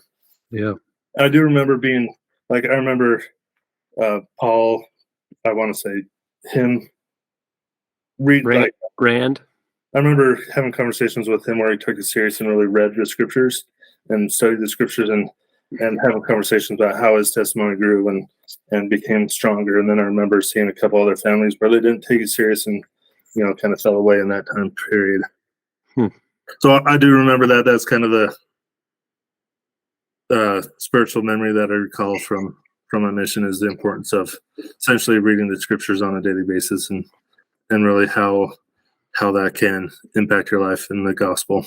Yeah. I do remember being like, I remember Paul, I want to say him read Rand, like Rand. I remember having conversations with him where he took it serious and really read the scriptures and studied the scriptures and having conversations about how his testimony grew and became stronger. And then I remember seeing a couple other families where they didn't take it serious and, kind of fell away in that time period. So I do remember that. That's kind of the spiritual memory that I recall from my mission is the importance of essentially reading the scriptures on a daily basis and really how that can impact your life in the gospel.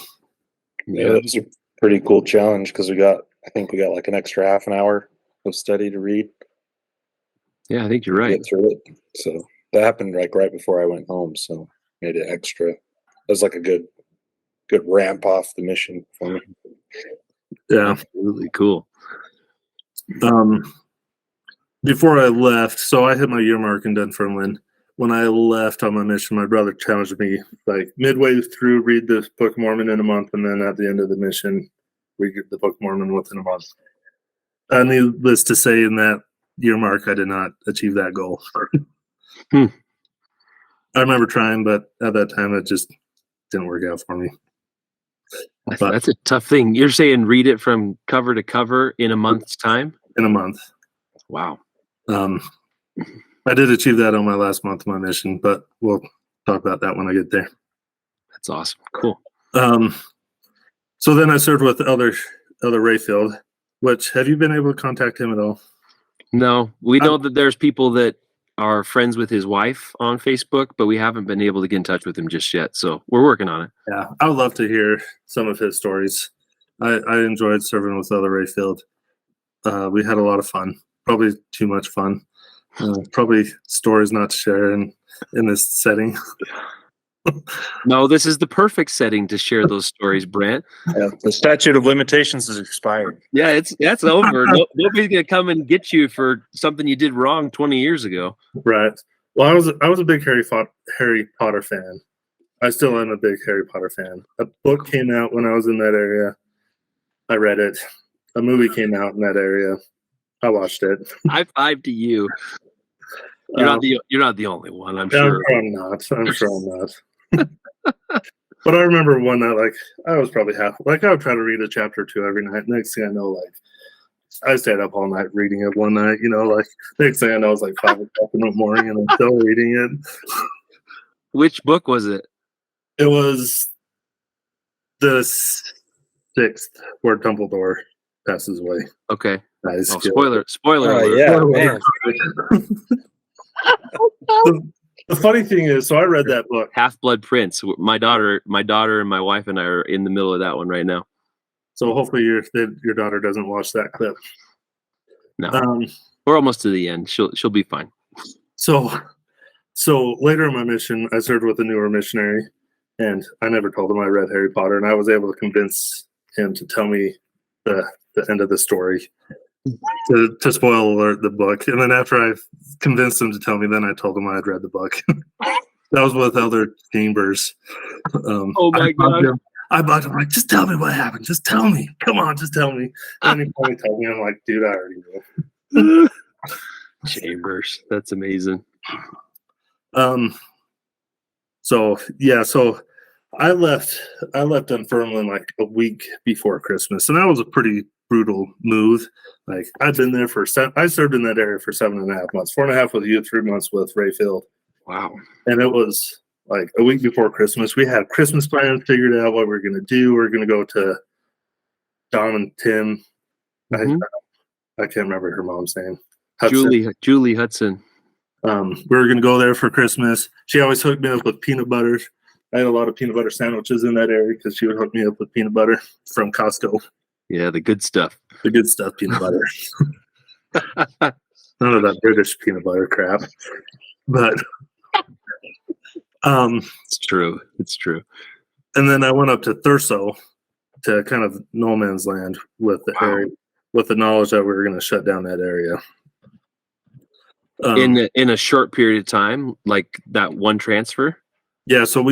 Yeah, it was a pretty cool challenge because I think we got like an extra half an hour of study to read. Yeah, I think you're right. Get through it. So that happened like right before I went home. So made it extra. It was like a good ramp off the mission for me. Yeah, absolutely cool. Before I left, so I hit my year mark in Dunfermline. When I left on my mission, my brother challenged me like midway through, read the Book of Mormon in a month, and then at the end of the mission, read the Book of Mormon within a month. Needless to say, in that year mark, I did not achieve that goal. I remember trying, but at that time, it just didn't work out for me. That's a tough thing. You're saying read it from cover to cover in a month's time? In a month. Wow. I did achieve that on my last month of my mission, but we'll talk about that when I get there. That's awesome. Cool. So then I served with Elder Rayfield, which have you been able to contact him at all? No, we know that there's people that are friends with his wife on Facebook, but we haven't been able to get in touch with him just yet. So we're working on it. Yeah, I would love to hear some of his stories. I enjoyed serving with Elder Rayfield. We had a lot of fun, probably too much fun. Probably stories not to share in this setting. No, this is the perfect setting to share those stories, Brent. Yeah, the statute of limitations is expired. Yeah, that's over. Nobody's gonna come and get you for something you did wrong 20 years ago. Right. Well, I was a big Harry Potter fan. I still am a big Harry Potter fan. A book came out when I was in that area. I read it. A movie came out in that area. I watched it. High five to you. You're not the only one, I'm sure. I'm sure I'm not. But I remember one night, I was probably I would try to read a chapter or two every night. Next thing I know, I stayed up all night reading it one night, next thing I know, it was 5 o'clock in the morning and I'm still reading it. Which book was it? It was the 6th where Dumbledore passes away. Okay. Nice. Spoiler alert. Yeah, man. The funny thing is, so I read that book. Half-Blood Prince. My daughter and my wife and I are in the middle of that one right now. So hopefully your daughter doesn't watch that clip. No. We're almost to the end. She'll be fine. So later in my mission, I served with a newer missionary, and I never told him I read Harry Potter, and I was able to convince him to tell me the end of the story. To spoil alert the book. And then after I convinced him to tell me, then I told him I had read the book. That was with Elder Chambers. Oh my God. I bugged him just tell me what happened. Just tell me. Come on, just tell me. And he finally told me. I'm like, dude, I already know. Chambers. That's amazing. So I left Dunfermline like a week before Christmas, and that was a pretty brutal move. Like I'd been there I served in that area for 7.5 months, 4.5 with you, 3 months with Rayfield. Wow. And it was like a week before Christmas. We had Christmas plans figured out what we were going to do. We are going to go to Don and Tim. Mhm. I can't remember her mom's name. Hudson. Julie Hudson. We were going to go there for Christmas. She always hooked me up with peanut butter. I had a lot of peanut butter sandwiches in that area because she would hook me up with peanut butter from Costco. Yeah, the good stuff. The good stuff, peanut butter. None of that British peanut butter crap. But It's true. It's true. and then I went up to Thurso to kind of no man's land with the area, with the knowledge that we were going to shut down that area. In a short period of time, like that one transfer. Yeah, so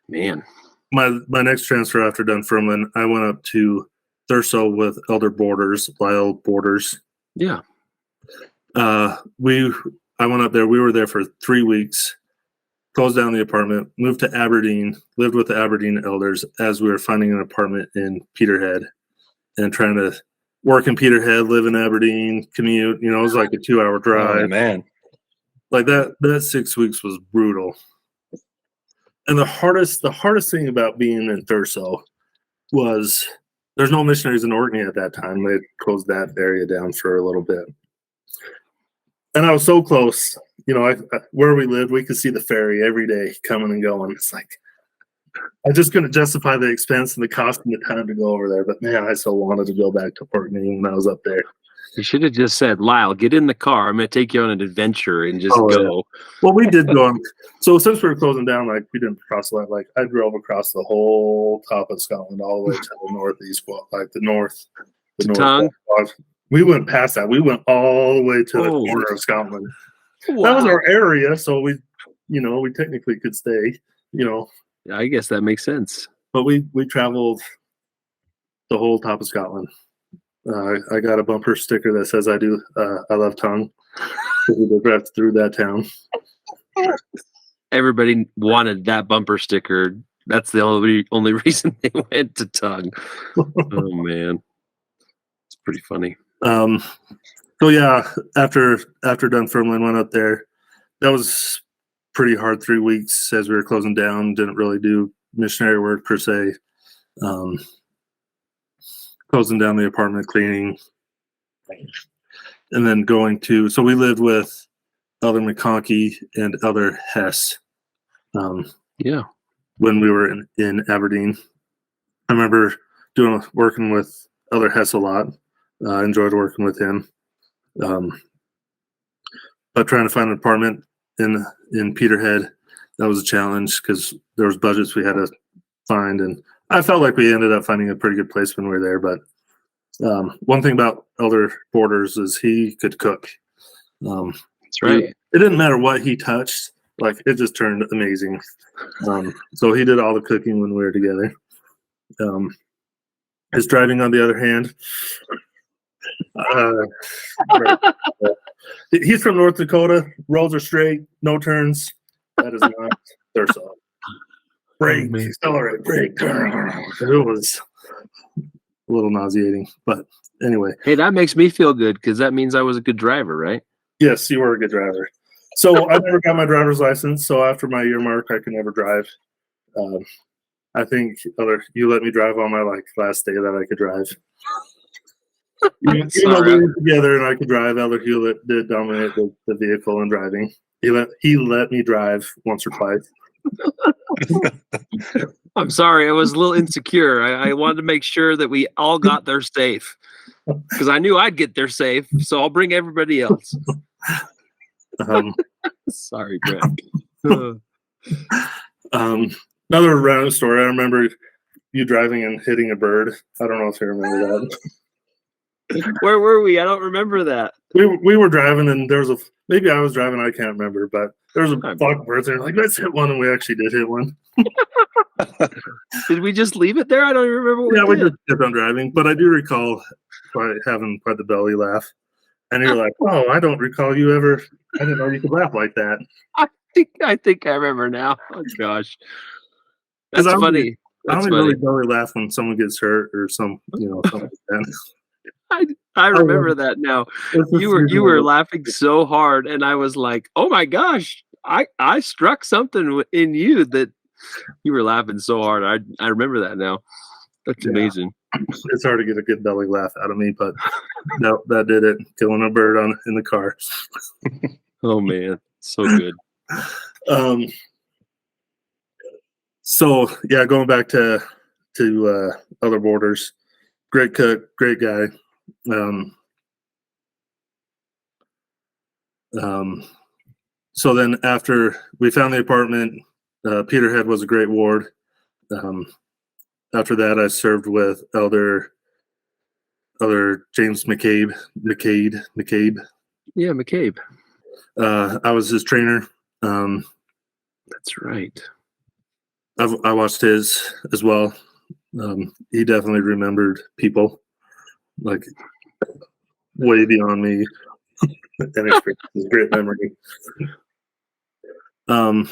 Man, my next transfer after Dunfermline, I went up to Thurso with Elder Borders, Lyle Borders. yeah. I went up there. We were there for 3 weeks, closed down the apartment, moved to Aberdeen, lived with the Aberdeen elders as we were finding an apartment in Peterhead and trying to work in Peterhead, live in Aberdeen, commute. It was like a 2-hour drive. Oh, man. Like that 6 weeks was brutal. And the hardest thing about being in Thurso was there's no missionaries in Orkney at that time. They closed that area down for a little bit. And I was so close. Where we lived, we could see the ferry every day coming and going. It's like I just couldn't justify the expense and the cost and the time to go over there. But man, I so wanted to go back to Orkney when I was up there. You should have just said, Lyle, get in the car. I'm going to take you on an adventure and just go. Yeah. Well, we did go on. So since we were closing down, like we didn't cross the line. Like I drove across the whole top of Scotland all the way to the northeast, like the north. To Tongue? We went past that. We went all the way to the corner of Scotland. Wow. That was our area, so we technically could stay. I guess that makes sense. But we traveled the whole top of Scotland. I got a bumper sticker that says I love Tongue. We drove through that town. Everybody wanted that bumper sticker. That's the only reason they went to Tongue. Oh man, it's pretty funny. So yeah, after Dunfermline went up there, that was pretty hard 3 weeks as we were closing down. Didn't really do missionary work per se. Closing down the apartment, cleaning, and then so we lived with Elder McConkey and Elder Hess. Yeah. When we were in Aberdeen, I remember working with Elder Hess a lot. I enjoyed working with him. But trying to find an apartment in Peterhead, that was a challenge because there was budgets we had to find, and I felt like we ended up finding a pretty good place when we were there. But one thing about Elder Borders is he could cook. That's right. It didn't matter what he touched; like it just turned amazing. So he did all the cooking when we were together. His driving, on the other hand, he's from North Dakota. Roads are straight, no turns. That is not Thurso. Brake, accelerate, brake. It was a little nauseating, but anyway. Hey, that makes me feel good because that means I was a good driver, right? Yes, you were a good driver. So I never got my driver's license. So after my year mark, I could never drive. I think you let me drive on my last day that I could drive. Even though we were together and I could drive, Elder Hewlett did dominate the vehicle and driving. He let me drive once or twice. I'm sorry, I was a little insecure. I wanted to make sure that we all got there safe because I knew I'd get there safe. So I'll bring everybody else. Sorry, Brent. Another random story. I remember you driving and hitting a bird. I don't know if you remember that. Where were we? I don't remember that. We were driving and there was maybe I was driving, I can't remember, but there was a flock of birds there. Like, let's hit one, and we actually did hit one. Did we just leave it there? I don't even remember what we just kept on driving, but I do recall having quite the belly laugh. And you're like, oh, I don't recall you ever. I didn't know you could laugh like that. I think I remember now. Oh gosh, 'Cause that's I only- funny. I That's only funny. really belly laugh when someone gets hurt or something like that. I remember that now. It's just You usually were the- laughing so hard, and I was like, "Oh my gosh, I struck something in you that you were laughing so hard." I remember that now. That's Yeah. amazing. It's hard to get a good belly laugh out of me, but no, that did it. Killing a bird in the car. Oh man, so good. So yeah, going back to other borders, great cook, great guy. So then after we found the apartment, Peterhead was a great ward. After that, I served with Elder James McCabe. Yeah, McCabe. I was his trainer. That's right. I watched his as well. He definitely remembered people like way beyond me and experienced his great memory. I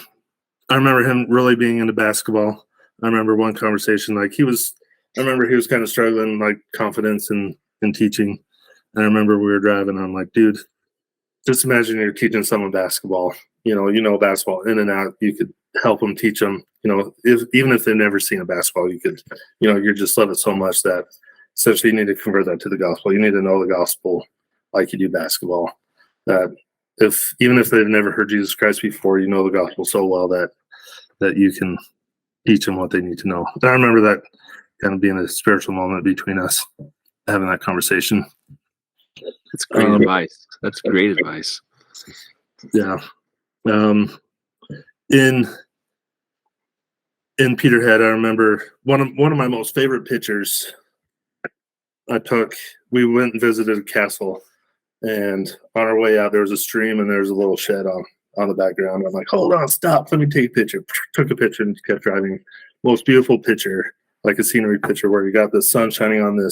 remember him really being into basketball. I remember one conversation, I remember he was kind of struggling, like confidence in teaching. And I remember we were driving, and I'm like, dude, just imagine you're teaching someone basketball. You know basketball in and out. You could help them, teach them. Even if they've never seen a basketball, you could, you just love it so much that essentially you need to convert that to the gospel. You need to know the gospel like you do basketball. That even if they've never heard Jesus Christ before, you know the gospel so well that you can teach them what they need to know. And I remember that kind of being a spiritual moment between us, having that conversation. That's great advice. That's great advice. Yeah. In Peterhead, I remember one of my most favorite pictures I took. We went and visited a castle, and on our way out, there was a stream and there was a little shed on the background. I'm like, hold on, stop, let me take a picture. Took a picture and kept driving. Most beautiful picture, like a scenery picture where you got the sun shining on the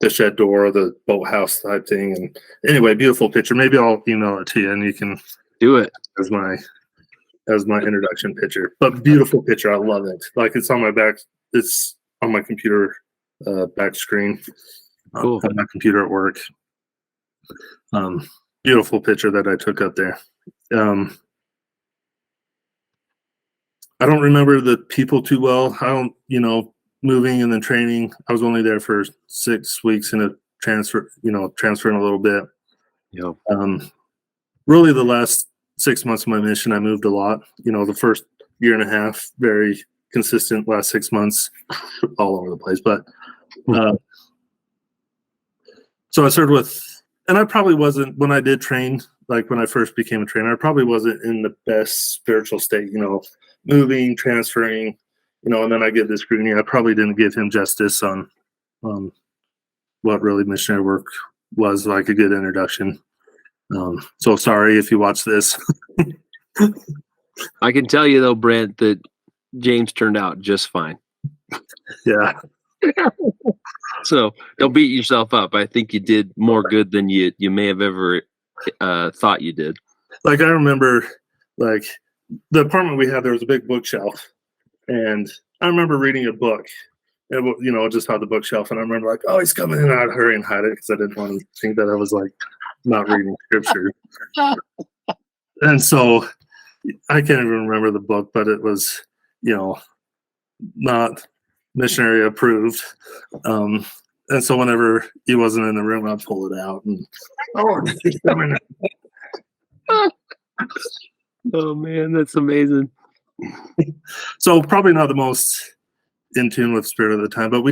shed door, the boathouse type thing. And anyway, beautiful picture. Maybe I'll email it to you and you can do it as my introduction picture. But beautiful picture. I love it. Like it's on my back. It's on my computer back screen. Cool. On my computer at work. Beautiful picture that I took up there. I don't remember the people too well. I don't, moving and then training. I was only there for 6 weeks in a transferring a little bit. Yeah. Really the last 6 months of my mission, I moved a lot. The first year and a half, very consistent. Last 6 months, all over the place. But so I served with, and I probably wasn't, when I did train, like when I first became a trainer, I probably wasn't in the best spiritual state, moving, transferring, and then I get this scrutiny. I probably didn't give him justice on what really missionary work was, like a good introduction. So sorry if you watch this. I can tell you though, Brent, that James turned out just fine. Yeah. So don't beat yourself up. I think you did more good than you may have ever thought you did. Like I remember, like the apartment we had, there was a big bookshelf, and I remember reading a book. And, just had the bookshelf, and I remember like, oh, he's coming in, I'd hurry and hide it because I didn't want to think that I was like not reading scripture. And so I can't even remember the book, but it was, not missionary approved. And so whenever he wasn't in the room, I'd pull it out and he's coming in. Oh man, that's amazing. So probably not the most in tune with spirit at the time, but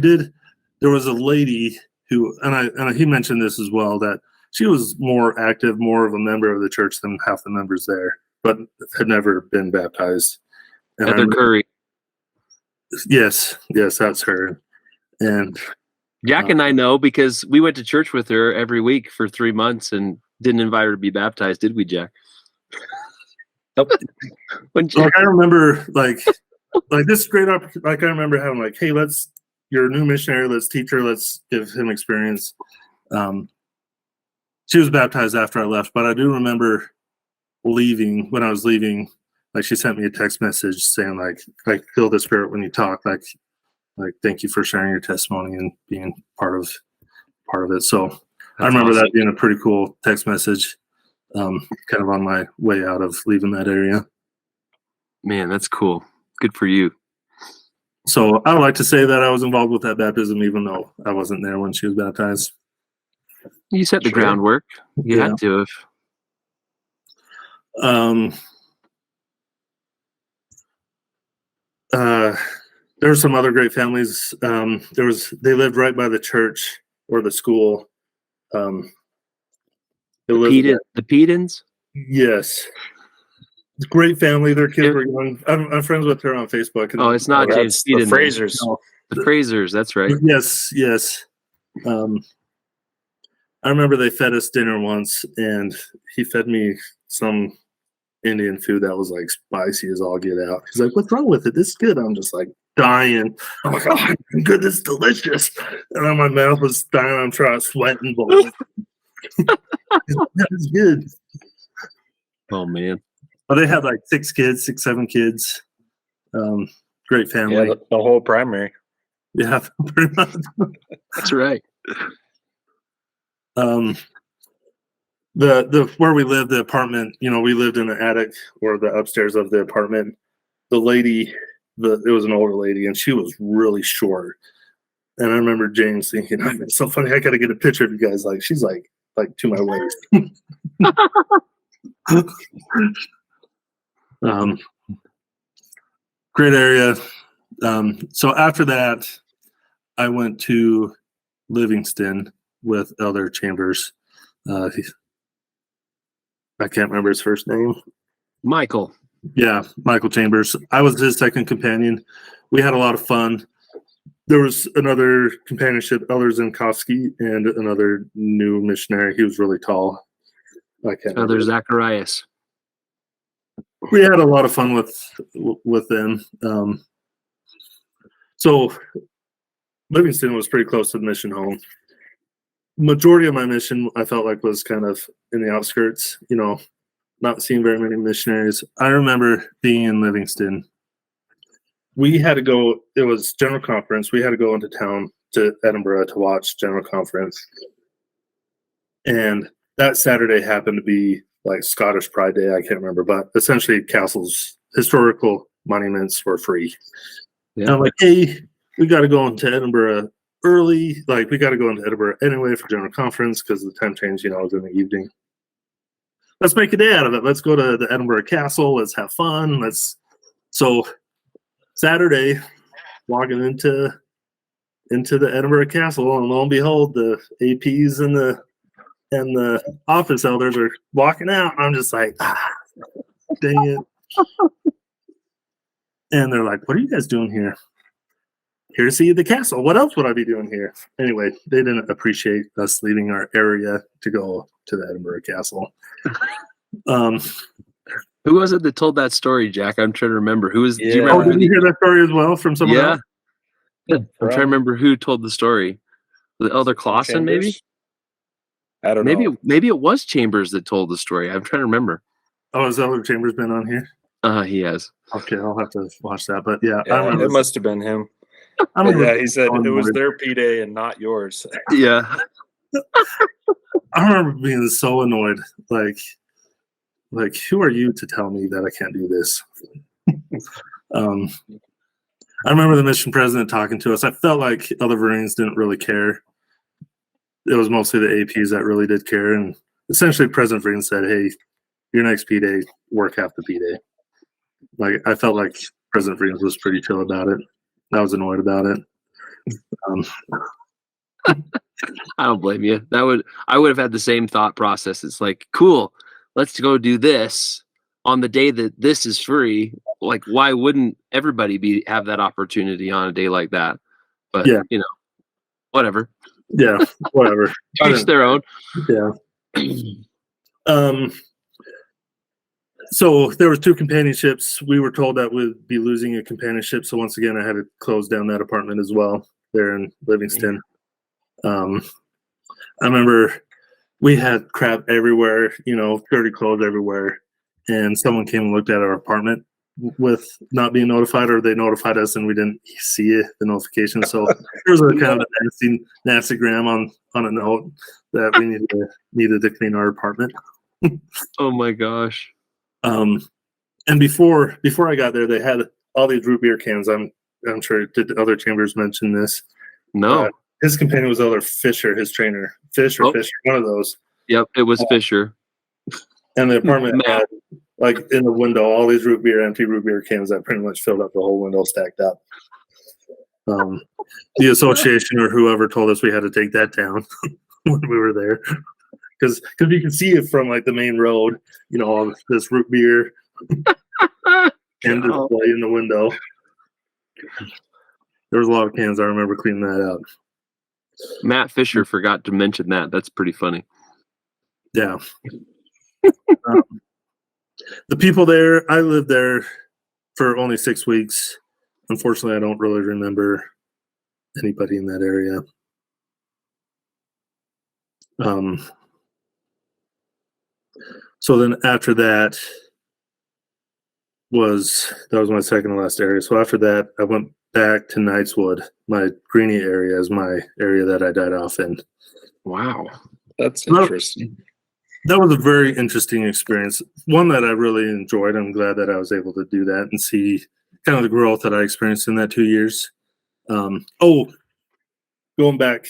there was a lady who, and he mentioned this as well, that she was more active, more of a member of the church than half the members there, but had never been baptized. And Heather Curry. Yes, that's her. And Jack and I know because we went to church with her every week for 3 months and didn't invite her to be baptized, did we, Jack? Nope. I remember like this great opportunity. Like I remember having like, hey, you're a new missionary, let's teach her, let's give him experience. She was baptized after I left, but I do remember leaving. When I was leaving, like she sent me a text message saying like feel the Spirit when you talk, like thank you for sharing your testimony and being part of it. So I remember awesome. that being a pretty cool text message, kind of on my way out of leaving that area. Man, that's cool. Good for you. So I would like to say that I was involved with that baptism, even though I wasn't there when she was baptized. You set the Sure. groundwork. You Yeah. had to have. There were some other great families. They lived right by the church or the school. The Pedons? Yes. Great family. Their kids were young. I'm friends with her on Facebook. Oh, it's not James That's the Peden. Frasers. No. The Frasers, that's right. Yes. I remember they fed us dinner once, and he fed me some Indian food that was like spicy as all get out. He's like, "What's wrong with it? This is good." I'm just like dying. I'm like, "Oh, I'm good. This is delicious." And then my mouth was dying. I'm trying to sweat and blood. That was good. Oh man. But they had like 7 kids. Great family. Yeah, the whole primary. Yeah, pretty much. That's right. The where we lived, the apartment, we lived in the attic or the upstairs of the apartment. The lady, it was an older lady, and she was really short. And I remember James thinking, "Oh, it's so funny. I got to get a picture of you guys. Like, she's like to my waist." Great area. So after that, I went to Livingston with Elder Chambers. I can't remember his first name. Michael. Yeah, Michael Chambers. I was his second companion. We had a lot of fun. There was another companionship, Elder Zinkowski, and another new missionary. He was really tall. I can't Elder remember. Zacharias. We had a lot of fun with them. So Livingston was pretty close to the mission home. Majority of my mission, I felt like, was kind of in the outskirts, not seeing very many missionaries. I remember being in Livingston. We had to go, it was General Conference. We had to go into town to Edinburgh to watch General Conference. And that Saturday happened to be like Scottish Pride Day. I can't remember, but essentially castles, historical monuments were free. Yeah. And I'm like, hey, we got to go into Edinburgh early. Like, we got to go into Edinburgh anyway for General Conference because the time change, was in the evening. Let's make a day out of it. Let's go to the Edinburgh Castle. Let's have fun. So Saturday, walking into the Edinburgh Castle, and lo and behold, the APs and the office elders are walking out. I'm just like, dang it. And they're like, "What are you guys doing here?" "Here to see the castle. What else would I be doing here?" Anyway, they didn't appreciate us leaving our area to go to the Edinburgh Castle. Who was it that told that story, Jack? I'm trying to remember. Who was? Do you Yeah. remember? Did you hear that story as well from someone else? I'm trying to remember who told the story. The Elder Clausen, maybe? Chambers? I don't know. Maybe it was Chambers that told the story. I'm trying to remember. Oh, has Elder Chambers been on here? He has. Okay, I'll have to watch that. But yeah, I Yeah, remember. it must have been him. I But remember yeah, he said going it was over- their P-Day and not yours. Yeah. I remember being so annoyed. Like, who are you to tell me that I can't do this? I remember the mission president talking to us. I felt like other Marines didn't really care. It was mostly the APs that really did care. And essentially, President Marine said, "Hey, your next P-Day, work half the P-Day." Like, I felt like President Marine was pretty chill about it. I was annoyed about it. I don't blame you. I would have had the same thought process. It's like, cool, let's go do this on the day that this is free. Like, why wouldn't everybody have that opportunity on a day like that? But Yeah. Whatever. Yeah, whatever. Each their own. Yeah. So there was 2 companionships. We were told that we'd be losing a companionship. So once again, I had to close down that apartment as well there in Livingston. I remember we had crap everywhere, dirty clothes everywhere. And someone came and looked at our apartment with not being notified, or they notified us and we didn't see it, the notification. So there was a kind of a nasty gram on a note that we needed to clean our apartment. Oh my gosh. And before I got there, they had all these root beer cans. I'm sure, did other chambers mention this? No. His companion was Elder Fisher, his trainer. Fisher, one of those. Yep, it was Fisher. And the apartment had, like, in the window, all these empty root beer cans that pretty much filled up the whole window, stacked up. The association or whoever told us we had to take that down when we were there. Because you can see it from, like, the main road, all this root beer and display in the window. There was a lot of cans. I remember cleaning that out. Matt Fisher forgot to mention that. That's pretty funny. Yeah. The people there, I lived there for only 6 weeks. Unfortunately, I don't really remember anybody in that area. So then after that was my second to last area. So after that, I went back to Knightswood. My Greenie area is my area that I died off in. Wow. That's interesting. That was a very interesting experience. One that I really enjoyed. I'm glad that I was able to do that and see kind of the growth that I experienced in that 2 years. Going back,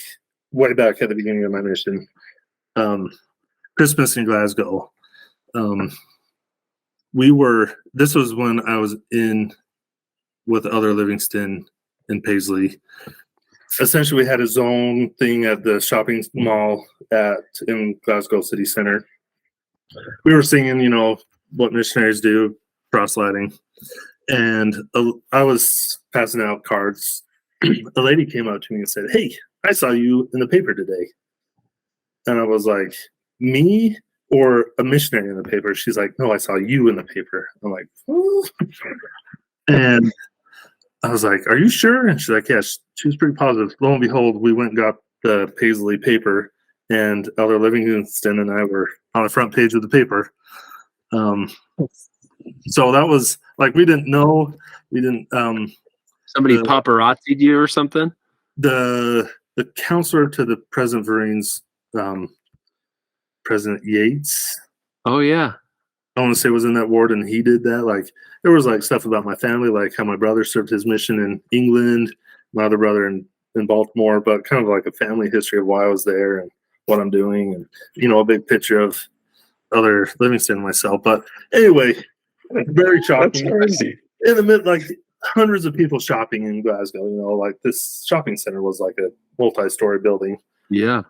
way back at the beginning of my mission, Christmas in Glasgow. This was when I was in with other Livingston and Paisley. Essentially, we had a zone thing at the shopping mall in Glasgow City Center. We were singing, what missionaries do, cross-lighting. And I was passing out cards. A lady came up to me and said, "Hey, I saw you in the paper today." And I was like, "Me or a missionary in the paper?" She's like, "No, I saw you in the paper." I'm like, "Oh." And I was like, "Are you sure?" And she's like, "Yeah." She was pretty positive. Lo and behold, we went and got the Paisley paper, and Elder Livingston and I were on the front page of the paper. So that was like, we didn't know. We didn't. Somebody paparazzi'd you or something? The counselor to the President Vereen's, President Yates. Oh yeah. I want to say was in that ward, and he did that. Like, there was like stuff about my family, like how my brother served his mission in England, my other brother in Baltimore, but kind of like a family history of why I was there and what I'm doing, and a big picture of Elder Livingston and myself. But anyway, very shocking. That's crazy. In the mid, like hundreds of people shopping in Glasgow. Like this shopping center was like a multi-story building. Yeah.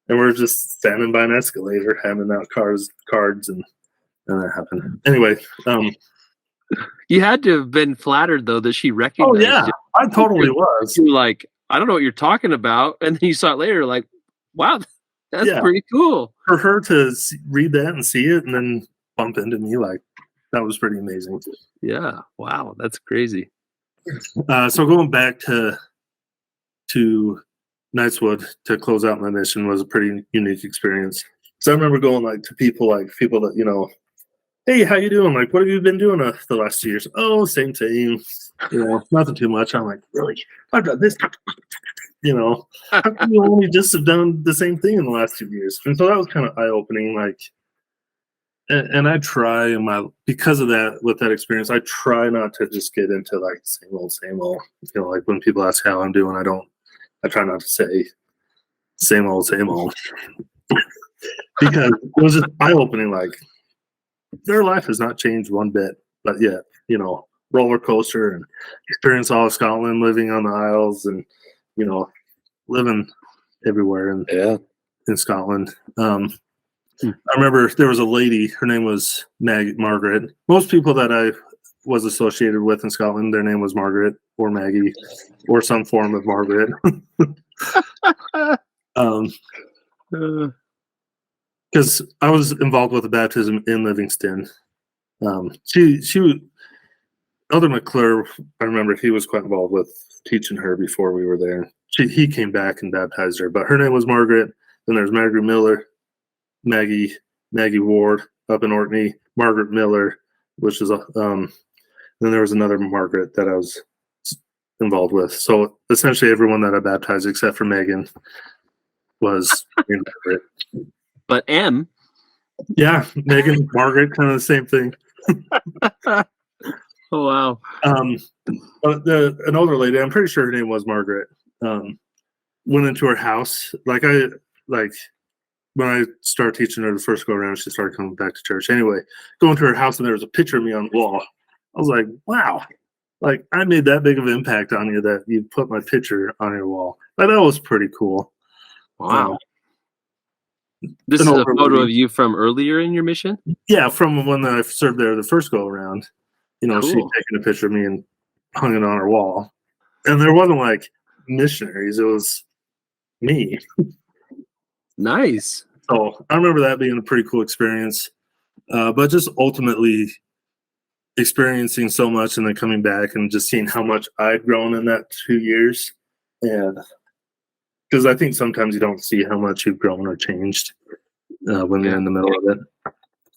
And we're just standing by an escalator, handing out cards, and that happened. Anyway, you had to have been flattered though that she recognized. Oh yeah, you. I totally was. You were like, I don't know what you're talking about, and then you saw it later, like, wow, that's pretty cool. For her to read that and see it, and then bump into me, like, that was pretty amazing. Yeah, wow, that's crazy. So going back to Knightswood to close out my mission was a pretty unique experience. So I remember going like to people that, "Hey, how you doing? Like, what have you been doing the last 2 years?" "Oh, same. Nothing too much." I'm like, "Really? I've done this." How come you only just have done the same thing in the last 2 years? And so that was kind of eye-opening. Like, and I try because of that, with that experience, I try not to just get into like same old. Like when people ask how I'm doing, I try not to say same old. Because it was just eye-opening. Like, their life has not changed one bit, but yet, roller coaster and experience all of Scotland, living on the Isles, and living everywhere in Scotland. I remember there was a lady. Her name was Margaret. Most people that I was associated with in Scotland, their name was Margaret or Maggie or some form of Margaret. Because I was involved with the baptism in Livingston. Elder McClure, I remember he was quite involved with teaching her before we were there. He came back and baptized her, but her name was Margaret. Then there's Margaret Miller, Maggie Ward up in Orkney, Margaret Miller, which is then there was another Margaret that I was involved with. So essentially everyone that I baptized except for Megan was Margaret. But M. Yeah, Megan, Margaret, kind of the same thing. Oh wow. But an older lady, I'm pretty sure her name was Margaret, went into her house. When I started teaching her the first go around, she started coming back to church. Anyway, going to her house and there was a picture of me on the wall. I was like, wow, like I made that big of an impact on you that you put my picture on your wall. Like, that was pretty cool. Wow. This is a photo of you from earlier in your mission? Yeah, from when I served there the first go around. You know, Cool. she'd taken a picture of me and hung it on her wall. And there wasn't like missionaries, it was me. Nice. So I remember that being a pretty cool experience. But just ultimately experiencing so much and then coming back and just seeing how much I'd grown in that 2 years. And because I think sometimes you don't see how much you've grown or changed when you're in the middle of it.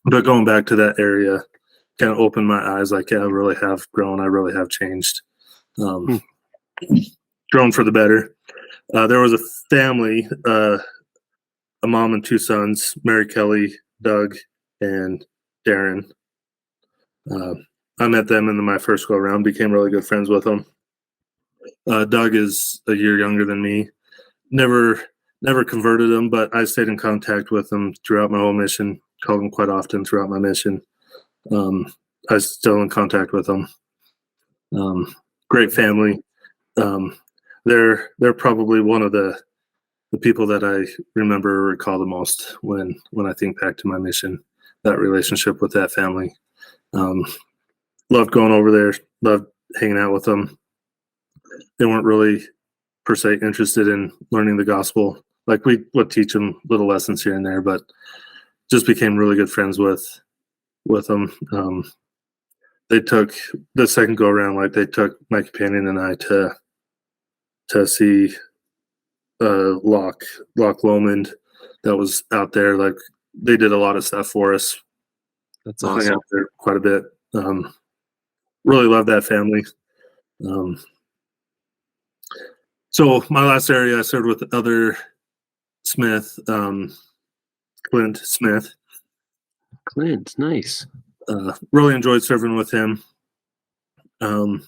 But going back to that area kind of opened my eyes, like, yeah, I really have grown. I really have changed. Grown for the better. There was a family, a mom and two sons, Mary Kelly, Doug, and Darren. I met them in my first go around, became really good friends with them. Doug is a year younger than me. Never converted him, but I stayed in contact with him throughout my whole mission. Called him quite often throughout my mission. I was still in contact with them. Great family. They're probably one of the people that I remember or recall the most when I think back to my mission. That relationship with that family. Loved going over there. Loved hanging out with them. They weren't really per se interested in learning the gospel. Like, we would teach them little lessons here and there, but just became really good friends with them. They took the second go around, like they took my companion and I to see Loch Lomond that was out there. Like, they did a lot of stuff for us. That's Hung awesome. out there quite a bit. Really love that family. So my last area I served with Elder Smith, Clint Smith. Clint, nice. Really enjoyed serving with him. I'd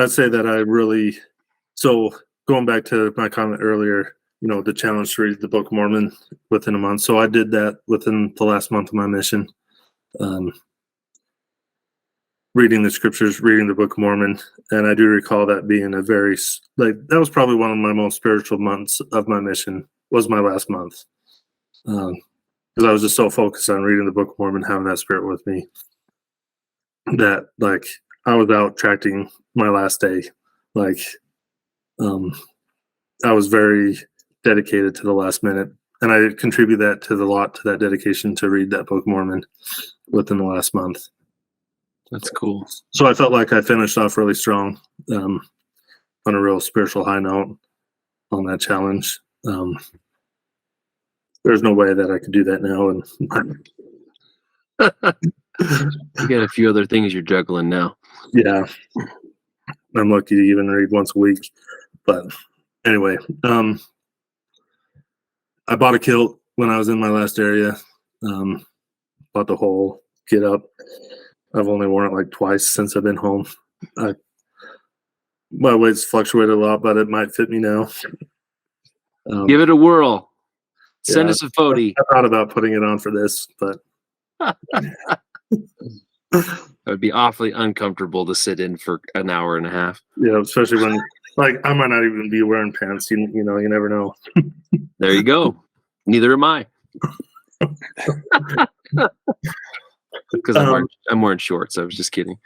say that so going back to my comment earlier, the challenge to read the Book of Mormon within a month. So I did that within the last month of my mission. Reading the scriptures, reading the Book of Mormon. And I do recall that being that was probably one of my most spiritual months of my mission, was my last month. Because I was just so focused on reading the Book of Mormon, having that spirit with me, that like I was out tracting my last day. Like, I was very dedicated to the last minute, and I contribute that to that dedication to read that Book of Mormon within the last month. That's cool. So I felt like I finished off really strong, on a real spiritual high note on that challenge. There's no way that I could do that now. And You got a few other things you're juggling now. yeah, I'm lucky to even read once a week. But anyway, I bought a kilt when I was in my last area. Bought the whole get up. I've only worn it like twice since I've been home. My weight's fluctuated a lot, but it might fit me now. Give it a whirl. Send Yeah, us a photo. I thought about putting it on for this, but It would be awfully uncomfortable to sit in for an hour and a half. yeah, especially when I might not even be wearing pants. You never know. There you go. Neither am I. Because I'm wearing shorts. I was just kidding.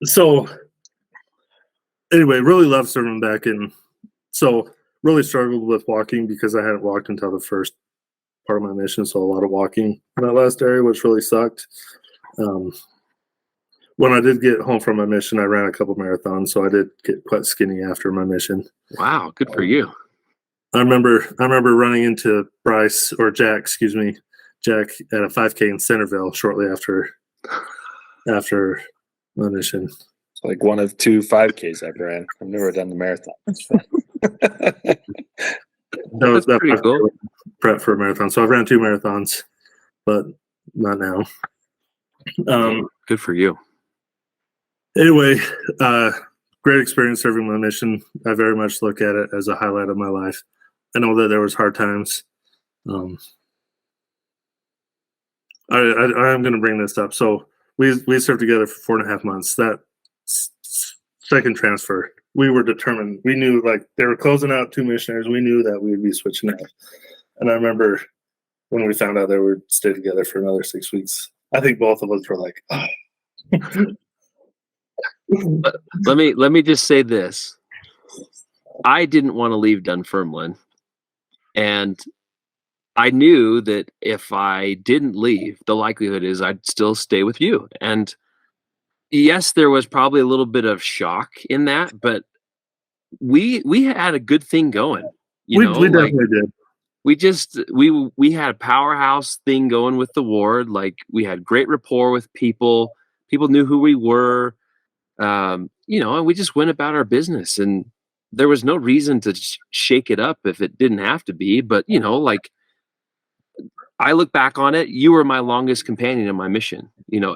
So anyway, really love serving back in. So really struggled with walking because I hadn't walked until the first part of my mission. So a lot of walking in that last area, which really sucked. When I did get home from my mission, I ran a couple marathons. So I did get quite skinny after my mission. Wow, good for you. I remember running into Bryce or Jack, excuse me, Jack at a 5K in Centerville shortly after my mission. It's like one of 2 5Ks I've ran. I've never done the marathon. That's pretty cool. Prep for a marathon. So I've ran 2 marathons, but not now. Good for you. Anyway, great experience serving my mission. I very much look at it as a highlight of my life. I know that there was hard times. I am going to bring this up. So we served together for 4.5 months. That second transfer, we were determined. We knew like they were closing out 2 missionaries. We knew that we would be switching out. And I remember when we found out they would stay together for another 6 weeks. I think both of us were like, oh. Let me just say this. I didn't want to leave Dunfermline, and I knew that if I didn't leave, the likelihood is I'd still stay with you. And yes, there was probably a little bit of shock in that, but we had a good thing going. We definitely did. We had a powerhouse thing going with the ward. Like, we had great rapport with people. People knew who we were. And we just went about our business, and there was no reason to shake it up if it didn't have to be. But, I look back on it, you were my longest companion in my mission.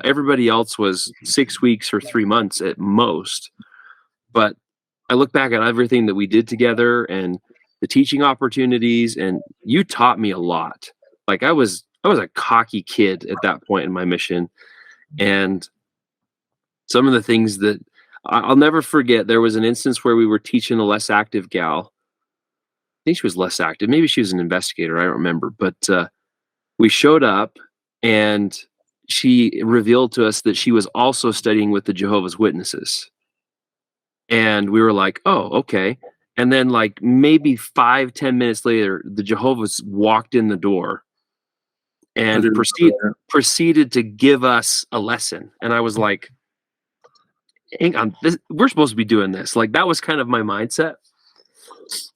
Everybody else was 6 weeks or 3 months at most. But I look back at everything that we did together and the teaching opportunities, and you taught me a lot. Like, I was a cocky kid at that point in my mission. And some of the things that I'll never forget, there was an instance where we were teaching a less active gal. I think she was less active. Maybe she was an investigator. I don't remember. But we showed up, and she revealed to us that she was also studying with the Jehovah's Witnesses. And we were like, oh, okay. And then like maybe 5-10 minutes later, the Jehovah's walked in the door and proceeded to give us a lesson. And I was like, hang on, we're supposed to be doing this. Like, that was kind of my mindset.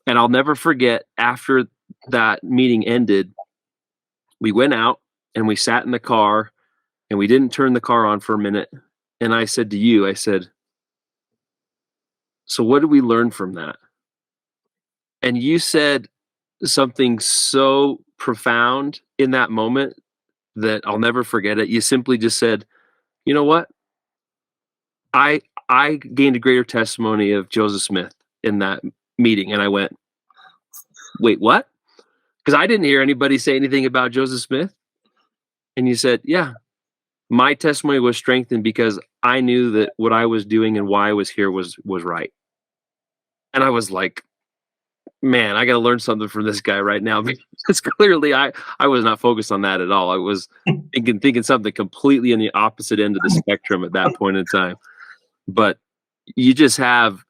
And I'll never forget, after that meeting ended, we went out and we sat in the car, and we didn't turn the car on for a minute. And I said to you, so what did we learn from that? And you said something so profound in that moment that I'll never forget it. You simply just said, you know what? I gained a greater testimony of Joseph Smith in that meeting. And I went, wait, what? Because I didn't hear anybody say anything about Joseph Smith. And you said, yeah, my testimony was strengthened because I knew that what I was doing and why I was here was right. And I was like, man, I got to learn something from this guy right now, because clearly I was not focused on that at all. I was thinking something completely on the opposite end of the spectrum at that point in time. But you just have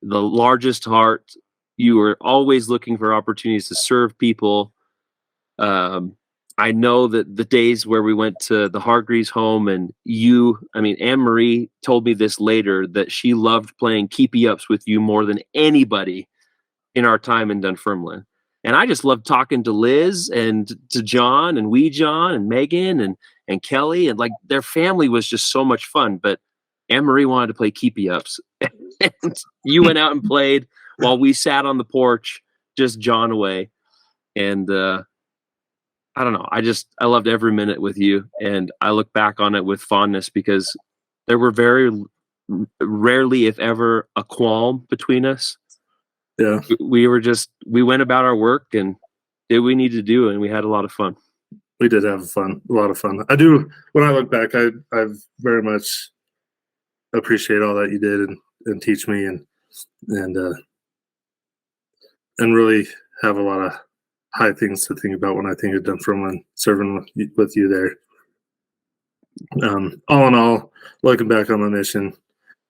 the largest heart. You were always looking for opportunities to serve people. I know that the days where we went to the Hargreaves home, and Anne-Marie told me this later, that she loved playing keepy-ups with you more than anybody in our time in Dunfermline. And I just loved talking to Liz and to John and John and Megan and Kelly, and like, their family was just so much fun. But Anne-Marie wanted to play keepy-ups. And you went out and played while we sat on the porch, just John away. And I don't know. I loved every minute with you, and I look back on it with fondness, because there were very rarely, if ever, a qualm between us. Yeah. We went about our work and did what we needed to do, and we had a lot of fun. We did have a lot of fun. I do. When I look back, I very much appreciate all that you did and teach me and really have a lot of high things to think about when I think of Dunfermline, serving with you there. All in all, looking back on my mission,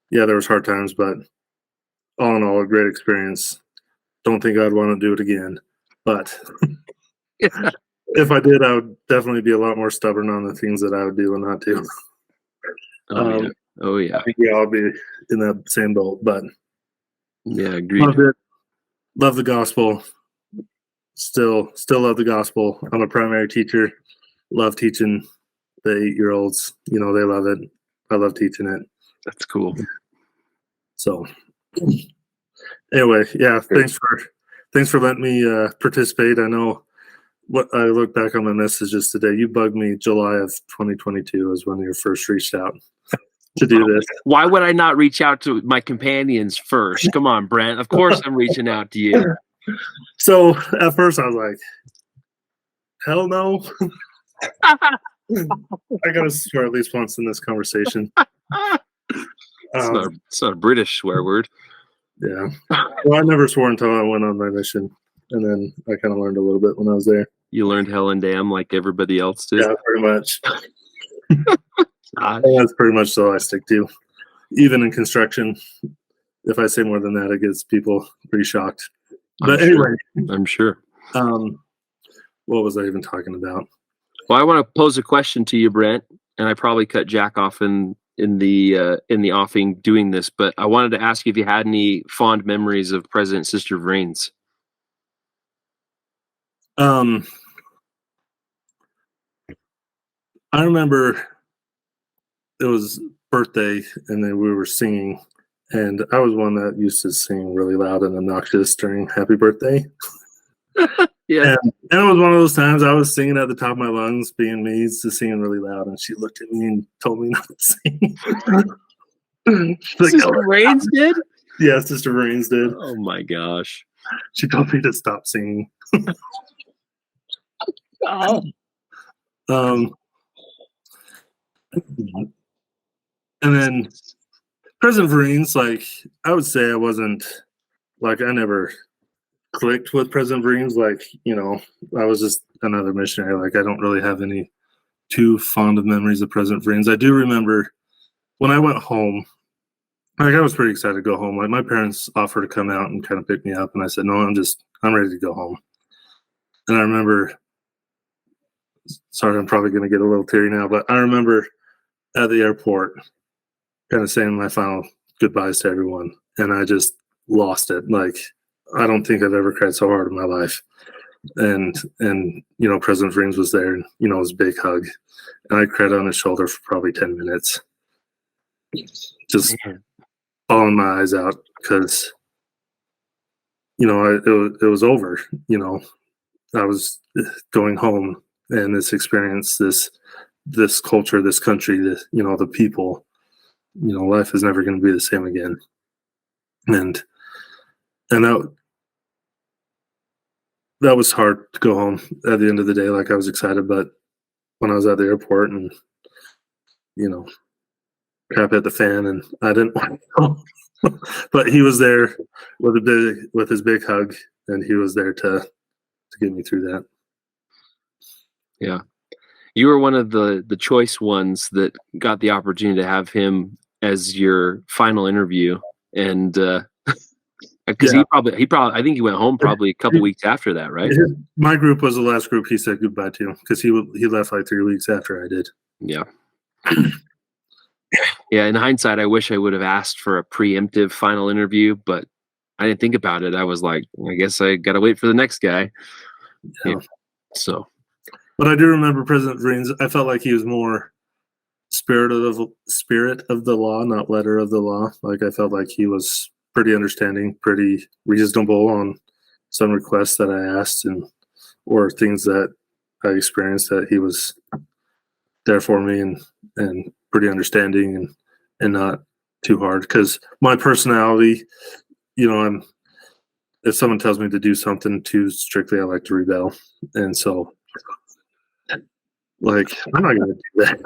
yeah, there was hard times, but all in all, a great experience. Don't think I'd want to do it again, but if I did, I would definitely be a lot more stubborn on the things that I would do and not do. Oh yeah. I think we all be in that same boat, but yeah, agreed. Loved it. Love the gospel. still love the gospel. I'm a primary teacher. Love teaching the 8-year-olds. You know, they love it. I love teaching it. That's cool. So anyway, yeah, thanks for letting me participate. I know what I look back on my messages today. You bugged me July of 2022 is when you first reached out to do this. Why would I not reach out to my companions first? Come on, Brent. Of course I'm reaching out to you. So at first I was like, hell no. I gotta swear at least once in this conversation. It's not a British swear word. Yeah. Well, I never swore until I went on my mission. And then I kind of learned a little bit when I was there. You learned hell and damn like everybody else did. Yeah, pretty much. That's pretty much all I stick to. Even in construction, if I say more than that, it gets people pretty shocked. But anyway, I'm sure. What was I even talking about? Well, I want to pose a question to you, Brent, and I probably cut Jack off in the offing doing this, but I wanted to ask you if you had any fond memories of President Sister Vrains. I remember it was birthday and then we were singing, and I was one that used to sing really loud and obnoxious during happy birthday. Yeah. And it was one of those times I was singing at the top of my lungs, being me, to singing really loud, and she looked at me and told me not to sing. Sister Vrains did? Yeah, Sister Vrains did. Oh my gosh. She told me to stop singing. Oh. And then President Vrains, like, I would say I wasn't, like, I never clicked with President Vrains. Like, you know, I was just another missionary. Like, I don't really have any too fond of memories of President Vrains. I do remember when I went home, like, I was pretty excited to go home. Like, my parents offered to come out and kind of pick me up, and I said, no, I'm ready to go home. And I remember, sorry, I'm probably going to get a little teary now, but I remember at the airport kind of saying my final goodbyes to everyone, and I just lost it. Like, I don't think I've ever cried so hard in my life. And you know, President Vrains was there, and, you know, it was a big hug, and I cried on his shoulder for probably 10 minutes, just bawling my eyes out, because, you know, it was over. You know, I was going home, and this experience, this culture, this country, this, you know, the people, you know, life is never going to be the same again. And that was hard to go home at the end of the day. Like, I was excited, but when I was at the airport and, you know, crap hit the fan, and I didn't want to go. But he was there with his big hug, and he was there to get me through that. Yeah. You were one of the choice ones that got the opportunity to have him as your final interview. And because he probably I think he went home probably a couple weeks after that, right? My group was the last group he said goodbye to, because he left like 3 weeks after I did. Yeah. Yeah, in hindsight, I wish I would have asked for a preemptive final interview, but I didn't think about it. I was like, I guess I got to wait for the next guy. Yeah. So, but I do remember President Vrains. I felt like he was more spirit of the law, not letter of the law. Like, I felt like he was pretty understanding, pretty reasonable on some requests that I asked, or things that I experienced, that he was there for me and pretty understanding and not too hard. Because my personality, you know, if someone tells me to do something too strictly, I like to rebel. And so, like, I'm not going to do that.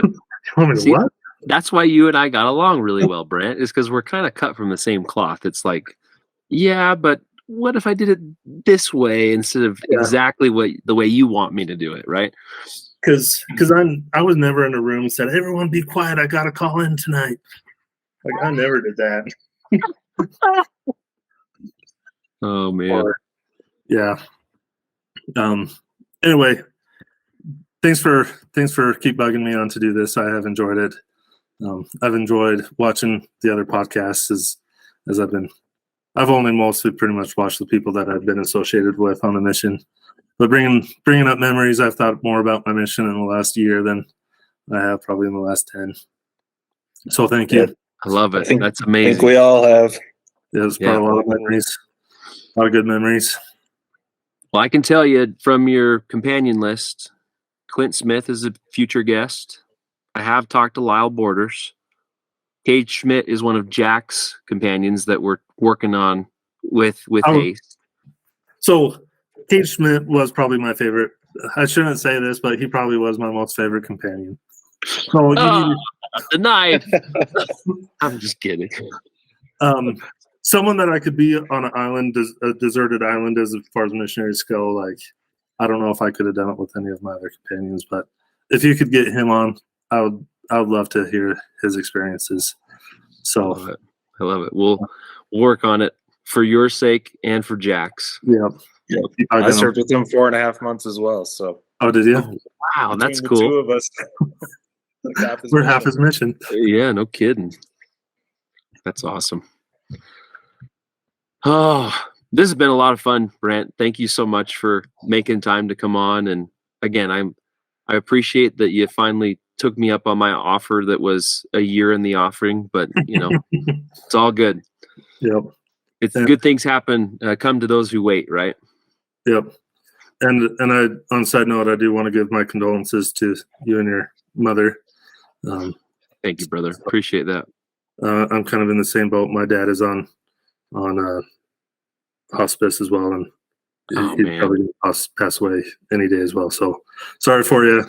You want me to what? That's why you and I got along really well, Brent, is because we're kind of cut from the same cloth. It's like, yeah, but what if I did it this way instead of exactly the way you want me to do it, right? Because I was never in a room and said, everyone be quiet, I got to call in tonight. Like, I never did that. Oh, man. Yeah. Anyway, thanks for keep bugging me on to do this. I have enjoyed it. I've enjoyed watching the other podcasts as I've been I've only mostly pretty much watched the people that I've been associated with on the mission. But bringing up memories, I've thought more about my mission in the last year than I have probably in the last 10. So thank you. I love it. That's I amazing. think we all have. Yeah, it's brought a lot of memories, a lot of good memories. Well, I can tell you from your companion list, Clint Smith is a future guest. I have talked to Lyle Borders. Cage Schmidt is one of Jack's companions that we're working on with Hayes. So Cage Schmidt was probably my favorite. I shouldn't say this, but he probably was my most favorite companion. So Denied. I'm just kidding. Someone that I could be on an island, a deserted island, as far as missionaries go. Like, I don't know if I could have done it with any of my other companions, but if you could get him on, I would love to hear his experiences. So I love it. We'll work on it for your sake and for Jack's. Yeah. I served with him 4.5 months as well. So. Oh, did you? Oh, wow, that's Between the cool. two of us. We're half his mission. Yeah, no kidding. That's awesome. Oh, this has been a lot of fun, Brent. Thank you so much for making time to come on. And again, I appreciate that you finally took me up on my offer that was a year in the offering, but it's all good. Yep. It's good things happen. Come to those who wait, right? Yep. And on a side note, I do want to give my condolences to you and your mother. Thank you, brother. Appreciate that. I'm kind of in the same boat. My dad is on hospice as well, and he's probably going to pass away any day as well. So sorry for you.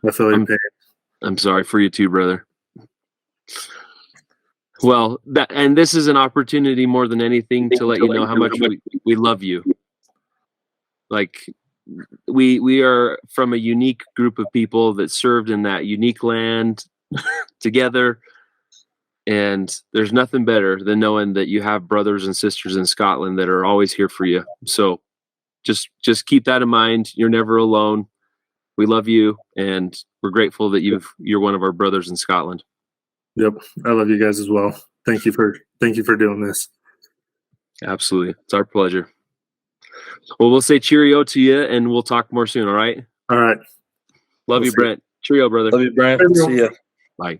I feel your pain. I'm sorry for you too, brother. Well, this is an opportunity more than anything to let you know how much we love you. Like, we are from a unique group of people that served in that unique land together. And there's nothing better than knowing that you have brothers and sisters in Scotland that are always here for you. So just keep that in mind. You're never alone. We love you, and we're grateful that you're one of our brothers in Scotland. Yep. I love you guys as well. Thank you for doing this. Absolutely. It's our pleasure. Well, we'll say cheerio to you, and we'll talk more soon. All right. All right. Love you, Brent. Cheerio, brother. Love you, Brent. See ya. Bye.